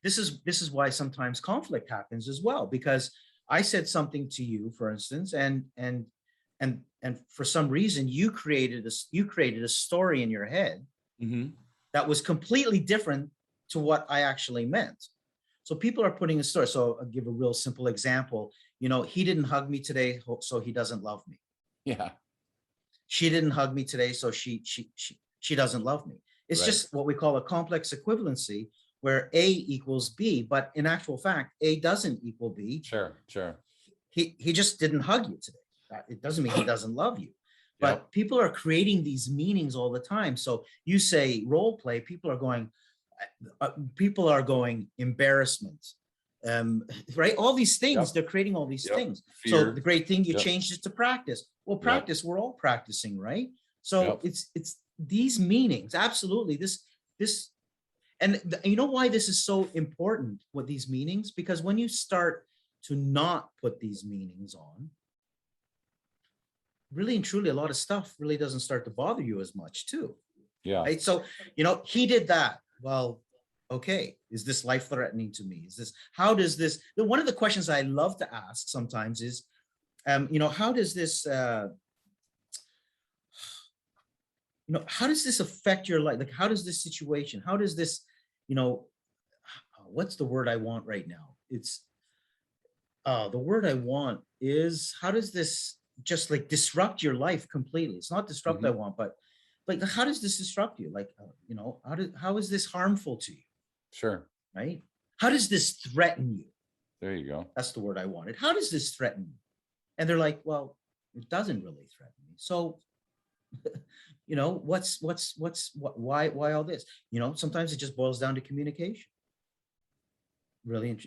[SPEAKER 2] this is why sometimes conflict happens as well, because I said something to you, for instance, and for some reason you created a story in your head that was completely different to what I actually meant. So people are putting a story. So I'll give a real simple example. He didn't hug me today, so he doesn't love me.
[SPEAKER 1] Yeah.
[SPEAKER 2] She didn't hug me today, so she doesn't love me. It's just what we call a complex equivalency, where A equals B, but in actual fact, A doesn't equal B.
[SPEAKER 1] Sure.
[SPEAKER 2] He just didn't hug you today. It doesn't mean he doesn't love you. But people are creating these meanings all the time. So you say role play, people are going embarrassment, right? All these things, they're creating all these things. Fear. So the great thing, you changed it to practice. Well, practice, we're all practicing, right? So it's these meanings, absolutely. This, and you know why this is so important with these meanings? Because when you start to not put these meanings on, really and truly, a lot of stuff really doesn't start to bother you as much too.
[SPEAKER 1] Yeah.
[SPEAKER 2] Right. So, he did that. Well, okay. Is this life threatening to me? How does this, one of the questions I love to ask sometimes is, how does this, how does this affect your life? Like, how does this situation, how does this, what's the word I want right now? It's, the word I want is, how does this just like disrupt your life completely? It's not disrupt I want, but like, how does this disrupt you? Like, how is this harmful to you?
[SPEAKER 1] Sure.
[SPEAKER 2] Right? How does this threaten you?
[SPEAKER 1] There you go.
[SPEAKER 2] That's the word I wanted. How does this threaten you? And they're like, well, it doesn't really threaten me. So, why all this? Sometimes it just boils down to communication. Really,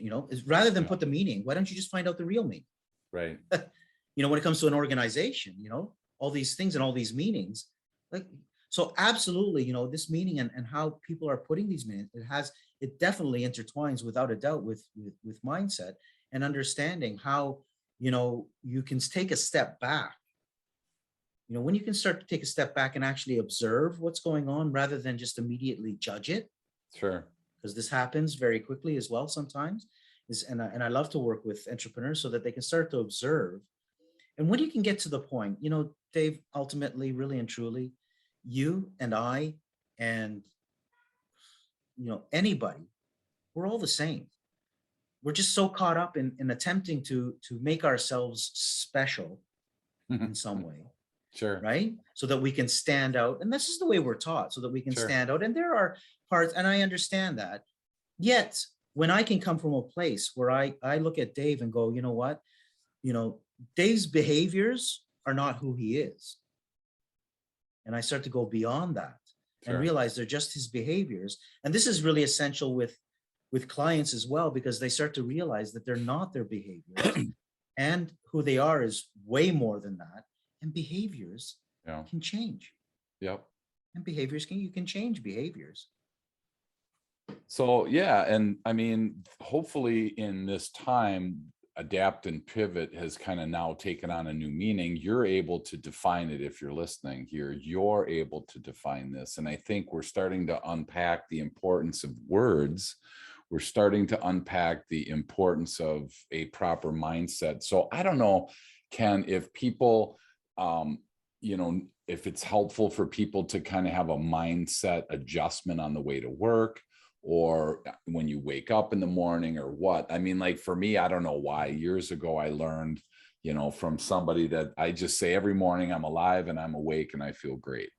[SPEAKER 2] rather than put the meaning, why don't you just find out the real meaning?
[SPEAKER 1] Right.
[SPEAKER 2] When it comes to an organization, all these things and all these meanings, like, so absolutely, this meaning and how people are putting these meanings, it definitely intertwines without a doubt with mindset and understanding how, you can take a step back When you can start to take a step back and actually observe what's going on rather than just immediately judge it,
[SPEAKER 1] Sure.
[SPEAKER 2] because this happens very quickly as well sometimes. And I love to work with entrepreneurs so that they can start to observe. And when you can get to the point, Dave, ultimately, really and truly, you and I and anybody, we're all the same. We're just so caught up in attempting to make ourselves special in some way,
[SPEAKER 1] Sure.
[SPEAKER 2] right? So that we can stand out. And this is the way we're taught, so that we can
[SPEAKER 1] Sure.
[SPEAKER 2] stand out. And there are parts, and I understand that. Yet, when I can come from a place where I look at Dave and go, you know what? Dave's behaviors are not who he is. And I start to go beyond that and
[SPEAKER 1] Sure.
[SPEAKER 2] realize they're just his behaviors. And this is really essential with clients as well, because they start to realize that they're not their behaviors, and who they are is way more than that. And behaviors
[SPEAKER 1] Yeah.
[SPEAKER 2] can change.
[SPEAKER 1] Yep.
[SPEAKER 2] And you can change behaviors.
[SPEAKER 1] So yeah, and I mean, hopefully in this time, adapt and pivot has kind of now taken on a new meaning. You're able to define it. If you're listening here, you're able to define this. And I think we're starting to unpack the importance of words. We're starting to unpack the importance of a proper mindset. So I don't know, Ken, if people, if it's helpful for people to kind of have a mindset adjustment on the way to work, or when you wake up in the morning, or what. I mean, like for me, I don't know why. Years ago, I learned, from somebody that I just say every morning, I'm alive and I'm awake and I feel great.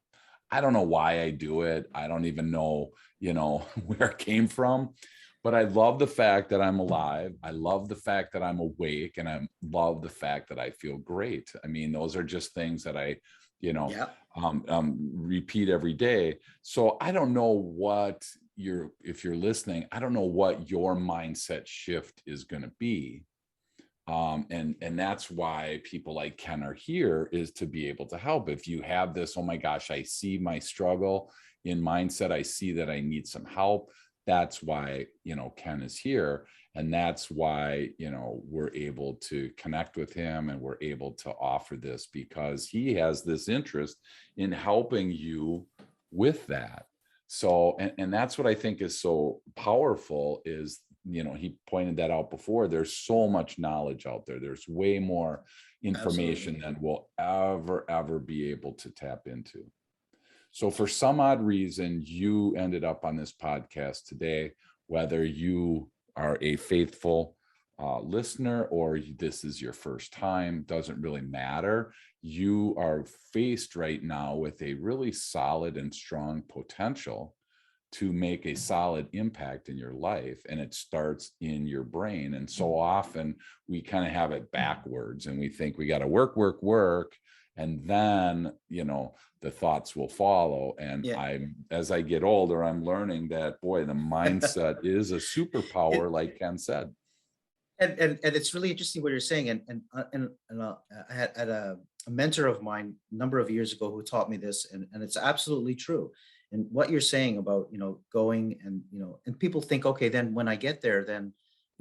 [SPEAKER 1] I don't know why I do it. I don't even know, where it came from. But I love the fact that I'm alive. I love the fact that I'm awake, and I love the fact that I feel great. I mean, those are just things that I,
[SPEAKER 2] Yeah.
[SPEAKER 1] repeat every day. So I don't know what if you're listening, I don't know what your mindset shift is going to be. And that's why people like Ken are here, is to be able to help. If you have this, oh my gosh, I see my struggle in mindset, I see that I need some help. That's why, Ken is here. And that's why, we're able to connect with him, and we're able to offer this, because he has this interest in helping you with that. So, and that's what I think is so powerful is, he pointed that out before. There's so much knowledge out there. There's way more information
[SPEAKER 2] Absolutely.
[SPEAKER 1] than we'll ever be able to tap into. So for some odd reason, you ended up on this podcast today, whether you are a faithful listener or this is your first time, doesn't really matter. You are faced right now with a really solid and strong potential to make a solid impact in your life, and it starts in your brain. And so often we kind of have it backwards, and we think we got to work, and then the thoughts will follow. And
[SPEAKER 2] Yeah.
[SPEAKER 1] as I get older, I'm learning that, boy, the mindset is a superpower, like Ken said.
[SPEAKER 2] And it's really interesting what you're saying. I had a mentor of mine a number of years ago who taught me this, and it's absolutely true. And what you're saying about going, and and people think, okay, then when I get there, then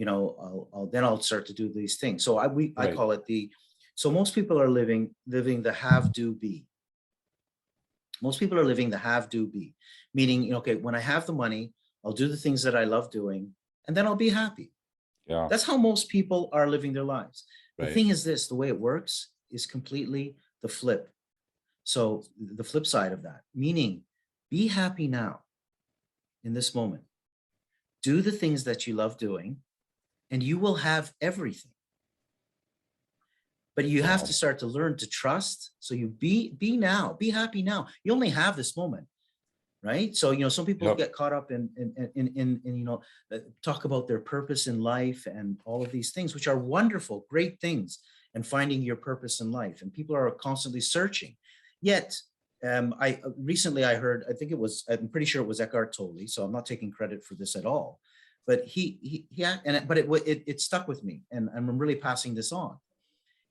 [SPEAKER 2] I'll start to do these things. So I
[SPEAKER 1] Right.
[SPEAKER 2] call it so most people are living the have do be. Most people are living the have do be, meaning, okay, when I have the money, I'll do the things that I love doing, and then I'll be happy.
[SPEAKER 1] Yeah.
[SPEAKER 2] That's how most people are living their lives. The
[SPEAKER 1] Right.
[SPEAKER 2] thing is this, the way it works is completely the flip. So the flip side of that, meaning be happy now in this moment. Do the things that you love doing, and you will have everything. But you have
[SPEAKER 1] Wow.
[SPEAKER 2] to start to learn to trust. So you be now, be happy now. You only have this moment. Right. So, some people
[SPEAKER 1] Yep.
[SPEAKER 2] get caught up in talk about their purpose in life and all of these things, which are wonderful, great things, and finding your purpose in life. And people are constantly searching. Yet, I recently I heard, I'm pretty sure it was Eckhart Tolle. So I'm not taking credit for this at all, but it stuck with me, and I'm really passing this on.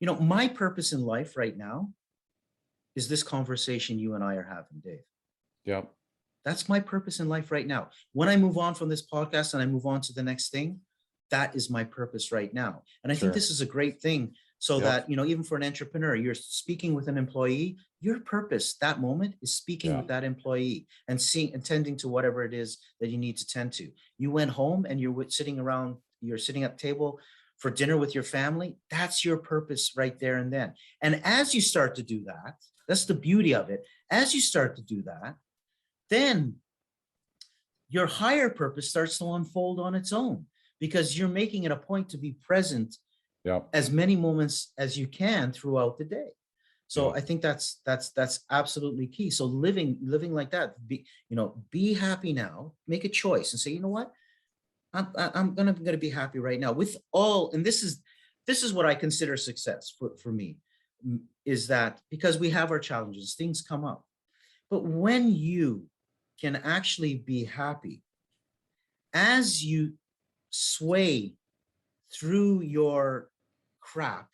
[SPEAKER 2] My purpose in life right now is this conversation you and I are having, Dave.
[SPEAKER 1] Yep.
[SPEAKER 2] That's my purpose in life right now. When I move on from this podcast and I move on to the next thing, that is my purpose right now. And I think
[SPEAKER 1] Sure.
[SPEAKER 2] this is a great thing, So
[SPEAKER 1] Yep.
[SPEAKER 2] that, even for an entrepreneur, you're speaking with an employee, your purpose that moment is speaking
[SPEAKER 1] Yeah.
[SPEAKER 2] with that employee and seeing and tending to whatever it is that you need to tend to. You went home and you're you're sitting at table for dinner with your family. That's your purpose right there and then. And as you start to do that, that's the beauty of it. As you start to do that, then your higher purpose starts to unfold on its own, because you're making it a point to be present
[SPEAKER 1] Yep.
[SPEAKER 2] as many moments as you can throughout the day. So
[SPEAKER 1] Yep.
[SPEAKER 2] I think that's absolutely key. So living like that, be happy now, make a choice and say, you know what, I'm gonna be happy right now with all. And this is what I consider success for me, is that because we have our challenges, things come up, but when you can actually be happy as you sway through your crap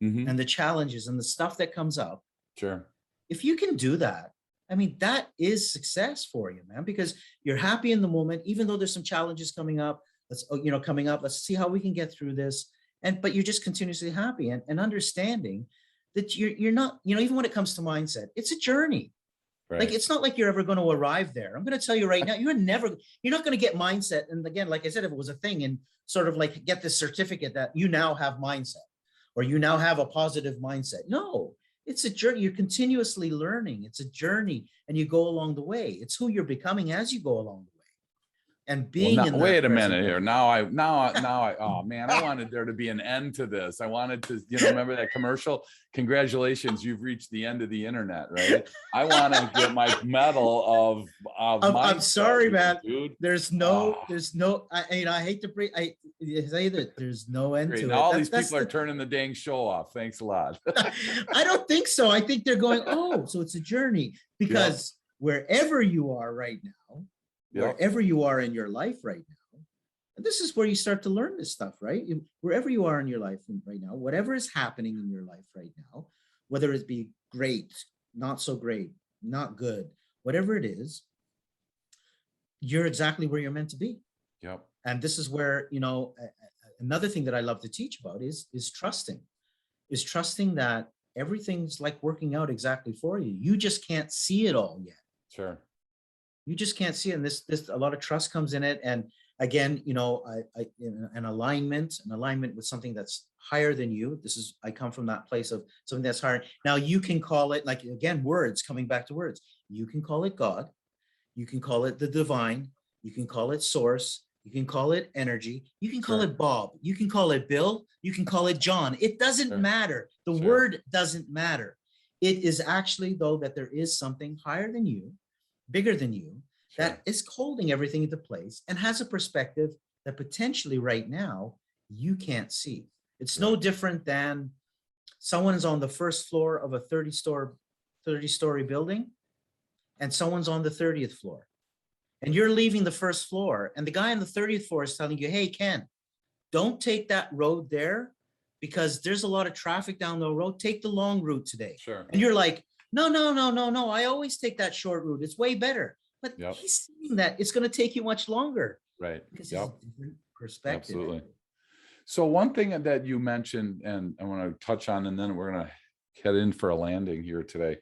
[SPEAKER 1] Hmm.
[SPEAKER 2] and the challenges and the stuff that comes up,
[SPEAKER 1] Sure.
[SPEAKER 2] if you can do that, I mean, that is success for you, man, because you're happy in the moment, even though there's some challenges coming up. Let's see how we can get through this. But you're just continuously happy and understanding that you're not, even when it comes to mindset, it's a journey. Like,
[SPEAKER 1] Right.
[SPEAKER 2] it's not like you're ever going to arrive there. I'm going to tell you right now, you're not going to get mindset. And again, like I said, if it was a thing and sort of like get this certificate that you now have mindset or you now have a positive mindset. No, it's a journey. You're continuously learning. It's a journey and you go along the way. It's who you're becoming as you go along the way and
[SPEAKER 1] Well,
[SPEAKER 2] being
[SPEAKER 1] now,
[SPEAKER 2] in
[SPEAKER 1] wait
[SPEAKER 2] that
[SPEAKER 1] a
[SPEAKER 2] present
[SPEAKER 1] minute here.
[SPEAKER 2] moment.
[SPEAKER 1] Now I, oh man, I wanted there to be an end to this. I wanted to, remember that commercial? Congratulations, you've reached the end of the internet, right? I want to get my medal of
[SPEAKER 2] I'm
[SPEAKER 1] mindset
[SPEAKER 2] sorry,
[SPEAKER 1] here,
[SPEAKER 2] man.
[SPEAKER 1] dude.
[SPEAKER 2] There's
[SPEAKER 1] Oh,
[SPEAKER 2] no, I hate to bring, I say that there's no end
[SPEAKER 1] great.
[SPEAKER 2] to
[SPEAKER 1] Now
[SPEAKER 2] it.
[SPEAKER 1] all
[SPEAKER 2] That's
[SPEAKER 1] these
[SPEAKER 2] that's
[SPEAKER 1] people are
[SPEAKER 2] the
[SPEAKER 1] turning the dang show off. Thanks a lot.
[SPEAKER 2] I don't think so. I think they're going, oh, so it's a journey,
[SPEAKER 1] Yep.
[SPEAKER 2] because wherever you are right now,
[SPEAKER 1] Yep.
[SPEAKER 2] wherever you are in your life right now, and this is where you start to learn this stuff, right? Wherever you are in your life right now, whatever is happening in your life right now, whether it be great, not so great, not good, whatever it is, you're exactly where you're meant to be.
[SPEAKER 1] Yep.
[SPEAKER 2] And this is where, another thing that I love to teach about is trusting that everything's like working out exactly for you. You just can't see it all yet.
[SPEAKER 1] Sure.
[SPEAKER 2] You just can't see it. And this a lot of trust comes in it. And again, an alignment with something that's higher than you. I come from that place of something that's higher. Now you can call it, like, again, words, coming back to words. You can call it God. You can call it the divine. You can call it source. You can call it energy. You can call
[SPEAKER 1] Sure.
[SPEAKER 2] it Bob. You can call it Bill. You can call it John. It doesn't
[SPEAKER 1] Sure.
[SPEAKER 2] matter. The
[SPEAKER 1] Sure.
[SPEAKER 2] word doesn't matter. It is actually, though, that there is something higher than you, bigger than you,
[SPEAKER 1] Sure.
[SPEAKER 2] that is holding everything into place and has a perspective that potentially right now you can't see. It's no
[SPEAKER 1] Right.
[SPEAKER 2] different than someone's on the first floor of a 30-story building and someone's on the 30th floor. And you're leaving the first floor, and the guy on the 30th floor is telling you, hey, Ken, don't take that road there because there's a lot of traffic down the road. Take the long route today.
[SPEAKER 1] Sure.
[SPEAKER 2] And you're like, no, no, no, no, no. I always take that short route. It's way better. But
[SPEAKER 1] Yep.
[SPEAKER 2] he's saying that it's going to take you much longer
[SPEAKER 1] Right.
[SPEAKER 2] because
[SPEAKER 1] Yep.
[SPEAKER 2] it's a different perspective.
[SPEAKER 1] Absolutely. So one thing that you mentioned, and I want to touch on, and then we're going to head in for a landing here today.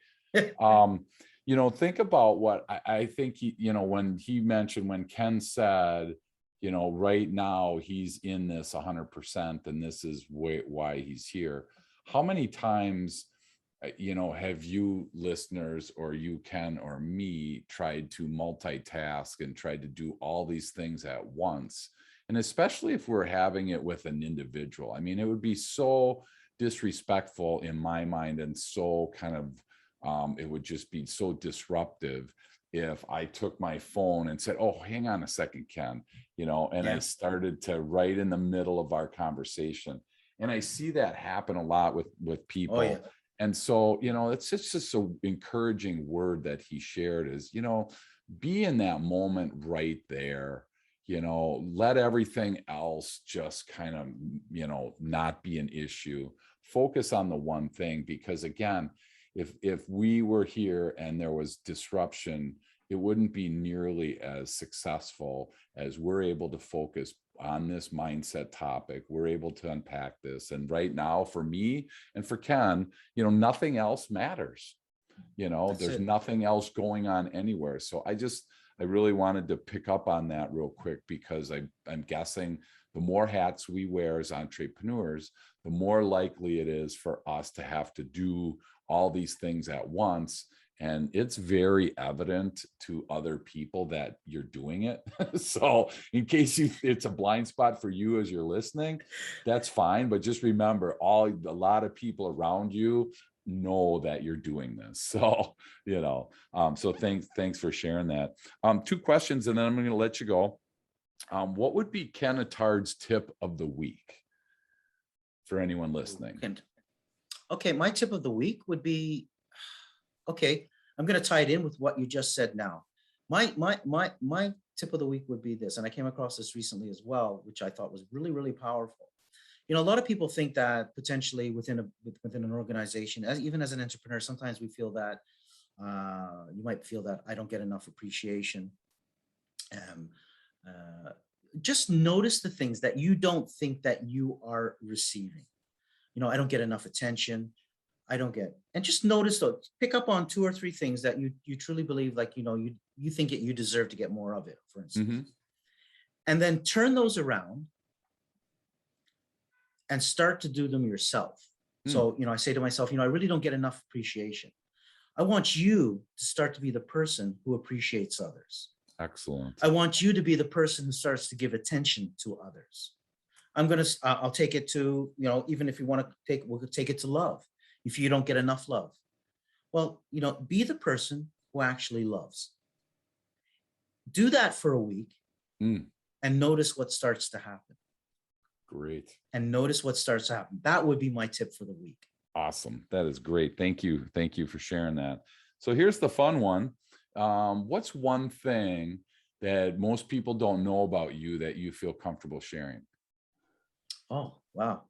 [SPEAKER 1] Think about what I think when he mentioned, when Ken said, right now he's in this 100%, and this is why he's here. How many times, have you listeners, or you, Ken, or me, tried to multitask and tried to do all these things at once? And especially if we're having it with an individual, I mean, it would be so disrespectful in my mind, and so kind of, it would just be so disruptive if I took my phone and said, oh, hang on a second, Ken, and I started to write in the middle of our conversation. And I see that happen a lot with people.
[SPEAKER 2] Oh, yeah.
[SPEAKER 1] And so, it's just an encouraging word that he shared is, be in that moment right there. Let everything else just kind of, not be an issue. Focus on the one thing, because again, if we were here and there was disruption, it wouldn't be nearly as successful as we're able to focus on this mindset topic. We're able to unpack this. And right now, for me and for Ken, nothing else matters.
[SPEAKER 2] That's
[SPEAKER 1] There's
[SPEAKER 2] it.
[SPEAKER 1] nothing else going on anywhere. So I really wanted to pick up on that real quick, because I'm guessing the more hats we wear as entrepreneurs, the more likely it is for us to have to do all these things at once. And it's very evident to other people that you're doing it. So in case it's a blind spot for you as you're listening, that's fine. But just remember, a lot of people around you know that you're doing this. So, so thanks for sharing that. Two questions, and then I'm going to let you go. What would be Ken Attard's tip of the week for anyone listening?
[SPEAKER 2] Okay, my tip of the week would be, okay, I'm going to tie it in with what you just said now. My tip of the week would be this, and I came across this recently as well, which I thought was really, really powerful. A lot of people think that potentially within an organization, even as an entrepreneur, sometimes we feel that you might feel that I don't get enough appreciation. Just notice the things that you don't think that you are receiving. I don't get enough attention. I don't get, and just notice those. Pick up on 2 or 3 things that you truly believe, like you think you deserve to get more of it, for instance, and then turn those around and start to do them yourself. So, I say to myself, I really don't get enough appreciation. I want you to start to be the person who appreciates others.
[SPEAKER 1] Excellent.
[SPEAKER 2] I want you to be the person who starts to give attention to others. I'll take it to, even if you want to we'll take it to love. If you don't get enough love, well, be the person who actually loves. Do that for a week and notice what starts to happen.
[SPEAKER 1] Great.
[SPEAKER 2] And notice what starts to happen. That would be my tip for the week.
[SPEAKER 1] Awesome. That is great. Thank you. Thank you for sharing that. So here's the fun one. What's one thing that most people don't know about you that you feel comfortable sharing?
[SPEAKER 2] Oh, wow.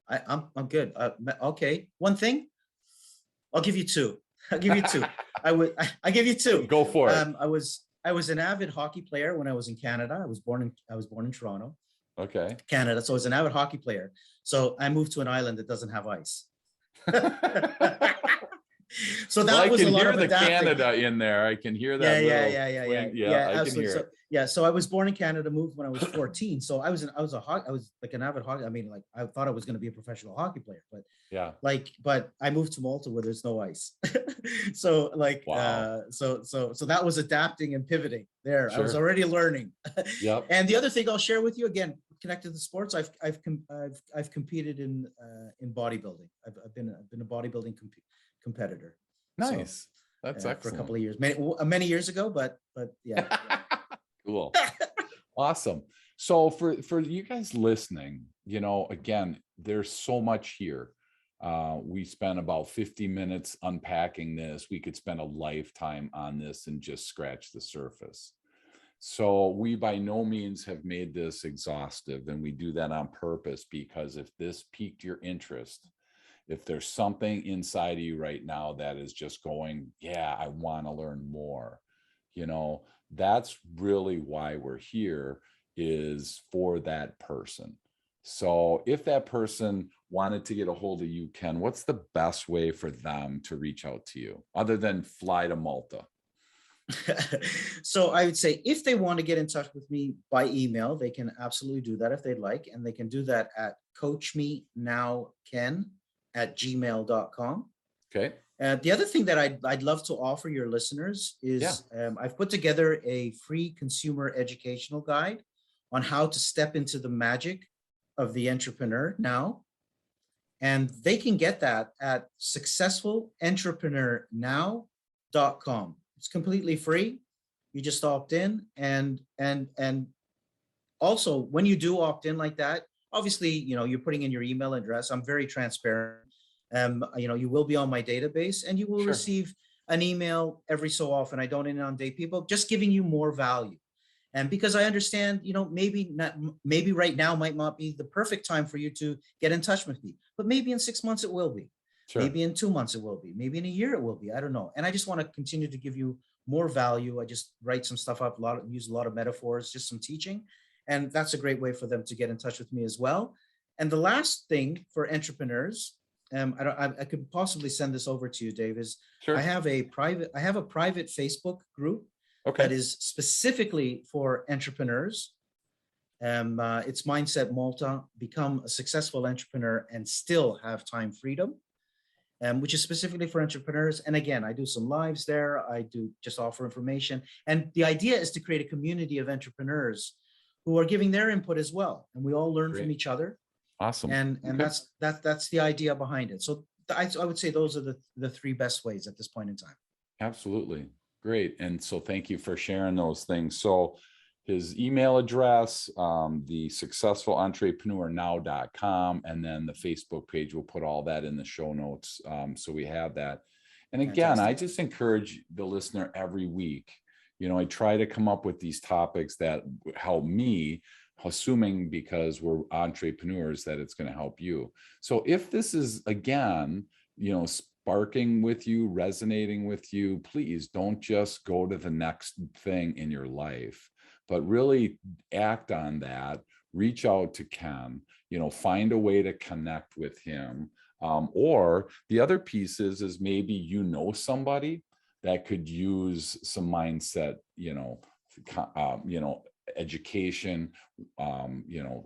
[SPEAKER 2] I'm good. Okay. One thing. I'll give you 2. I'll give you 2. I give you 2.
[SPEAKER 1] Go for it.
[SPEAKER 2] I was an avid hockey player when I was in Canada. I was born in Toronto.
[SPEAKER 1] Okay.
[SPEAKER 2] Canada. So I was an avid hockey player. So I moved to an island that doesn't have ice. So that was a lot of adapting.
[SPEAKER 1] Canada in there. I can hear that.
[SPEAKER 2] Yeah,
[SPEAKER 1] I can hear it.
[SPEAKER 2] So I was born in Canada, moved when I was 14. So I was like an avid hockey. I mean, like I thought I was going to be a professional hockey player, but but I moved to Malta where there's no ice. So
[SPEAKER 1] wow.
[SPEAKER 2] So that was adapting and pivoting there.
[SPEAKER 1] Sure.
[SPEAKER 2] I was already learning.
[SPEAKER 1] Yep.
[SPEAKER 2] And the other thing I'll share with you, again, connected to sports, I've competed in bodybuilding. I've been a bodybuilding competitor.
[SPEAKER 1] Nice. So, that's excellent.
[SPEAKER 2] For a couple of years, many years ago, but yeah.
[SPEAKER 1] Cool. Awesome. So for you guys listening, again, there's so much here. We spent about 50 minutes unpacking this. We could spend a lifetime on this and just scratch the surface. So we by no means have made this exhaustive, and we do that on purpose, because if this piqued your interest, if there's something inside of you right now that is just going, yeah, I want to learn more, that's really why we're here, is for that person. So if that person wanted to get a hold of you, Ken, what's the best way for them to reach out to you other than fly to Malta?
[SPEAKER 2] So I would say if they want to get in touch with me by email, they can absolutely do that if they'd like. And they can do that at coachmenowken@gmail.com.
[SPEAKER 1] Okay.
[SPEAKER 2] The other thing that I'd love to offer your listeners is I've put together a free consumer educational guide on how to step into the magic of the entrepreneur now. And they can get that at successfulentrepreneur.now.com. It's completely free. You just opt in, and also when you do opt in like that, obviously, you're putting in your email address. I'm very transparent. You will be on my database, and you will receive an email every so often. I don't inundate people, just giving you more value. And because I understand, maybe right now might not be the perfect time for you to get in touch with me, but maybe in 6 months it will be. Sure. Maybe in 2 months it will be. Maybe in a year it will be. I don't know. And I just want to continue to give you more value. I just write some stuff up, use a lot of metaphors, just some teaching. And that's a great way for them to get in touch with me as well. And the last thing for entrepreneurs, I could possibly send this over to you, Dave, is I
[SPEAKER 1] Sure.
[SPEAKER 2] have a private Facebook group that
[SPEAKER 1] Okay.
[SPEAKER 2] is specifically for entrepreneurs. It's Mindset Malta, become a successful entrepreneur and still have time freedom, which is specifically for entrepreneurs. And again, I do some lives there. I do just offer information. And the idea is to create a community of entrepreneurs who are giving their input as well. And we all learn from
[SPEAKER 1] Great.
[SPEAKER 2] each other.
[SPEAKER 1] Awesome.
[SPEAKER 2] And
[SPEAKER 1] Okay.
[SPEAKER 2] that's the idea behind it. So I would say those are the three best ways at this point in time.
[SPEAKER 1] Absolutely. Great. And so thank you for sharing those things. So his email address, the successfulentrepreneur.now.com, and then the Facebook page, we'll put all that in the show notes. So we have that. And again, I just encourage the listener every week, I try to come up with these topics that help me, assuming because we're entrepreneurs that it's going to help you. So if this is, again, sparking with you, resonating with you, please don't just go to the next thing in your life, but really act on that. Reach out to Ken, find a way to connect with him. Or the other piece is maybe somebody that could use some mindset, education,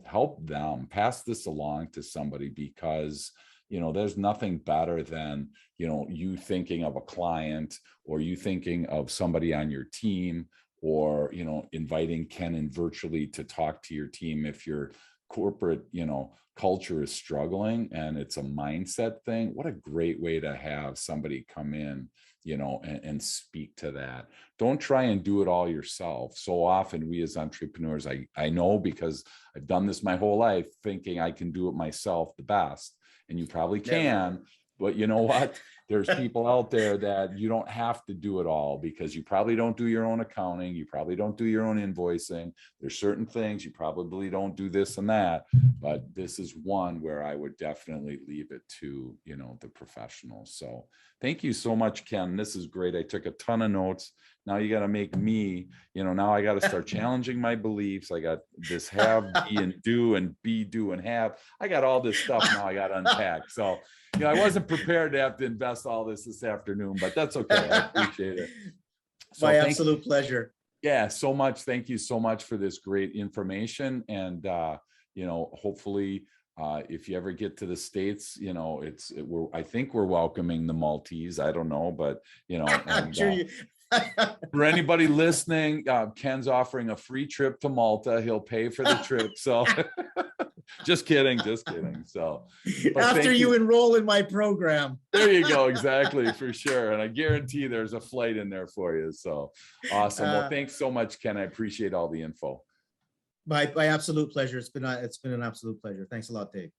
[SPEAKER 1] help them pass this along to somebody, because there's nothing better than you thinking of a client, or you thinking of somebody on your team, or inviting Ken in virtually to talk to your team if your corporate culture is struggling and it's a mindset thing. What a great way to have somebody come in and speak to that. Don't try and do it all yourself. So often we as entrepreneurs, I know, because I've done this my whole life, thinking I can do it myself the best. And you probably can, but you know what? There's people out there that you don't have to do it all, because you probably don't do your own accounting. You probably don't do your own invoicing. There's certain things you probably don't do, this and that, but this is one where I would definitely leave it to, the professionals. So thank you so much, Ken. This is great. I took a ton of notes. Now you got to make me, now I got to start challenging my beliefs. I got this have, be, and do, and be, do, and have. I got all this stuff now I got to unpack. So, I wasn't prepared to have to invest all this afternoon, but that's okay. I appreciate it. So
[SPEAKER 2] my absolute pleasure.
[SPEAKER 1] Yeah, so much. Thank you so much for this great information. And, hopefully, if you ever get to the States, I think we're welcoming the Maltese. I don't know, but, and, for anybody listening, Ken's offering a free trip to Malta. He'll pay for the trip. So just kidding. So
[SPEAKER 2] after you enroll in my program.
[SPEAKER 1] There you go. Exactly. For sure. And I guarantee there's a flight in there for you. So awesome. Well, thanks so much, Ken. I appreciate all the info.
[SPEAKER 2] My absolute pleasure. It's been an absolute pleasure. Thanks a lot, Dave.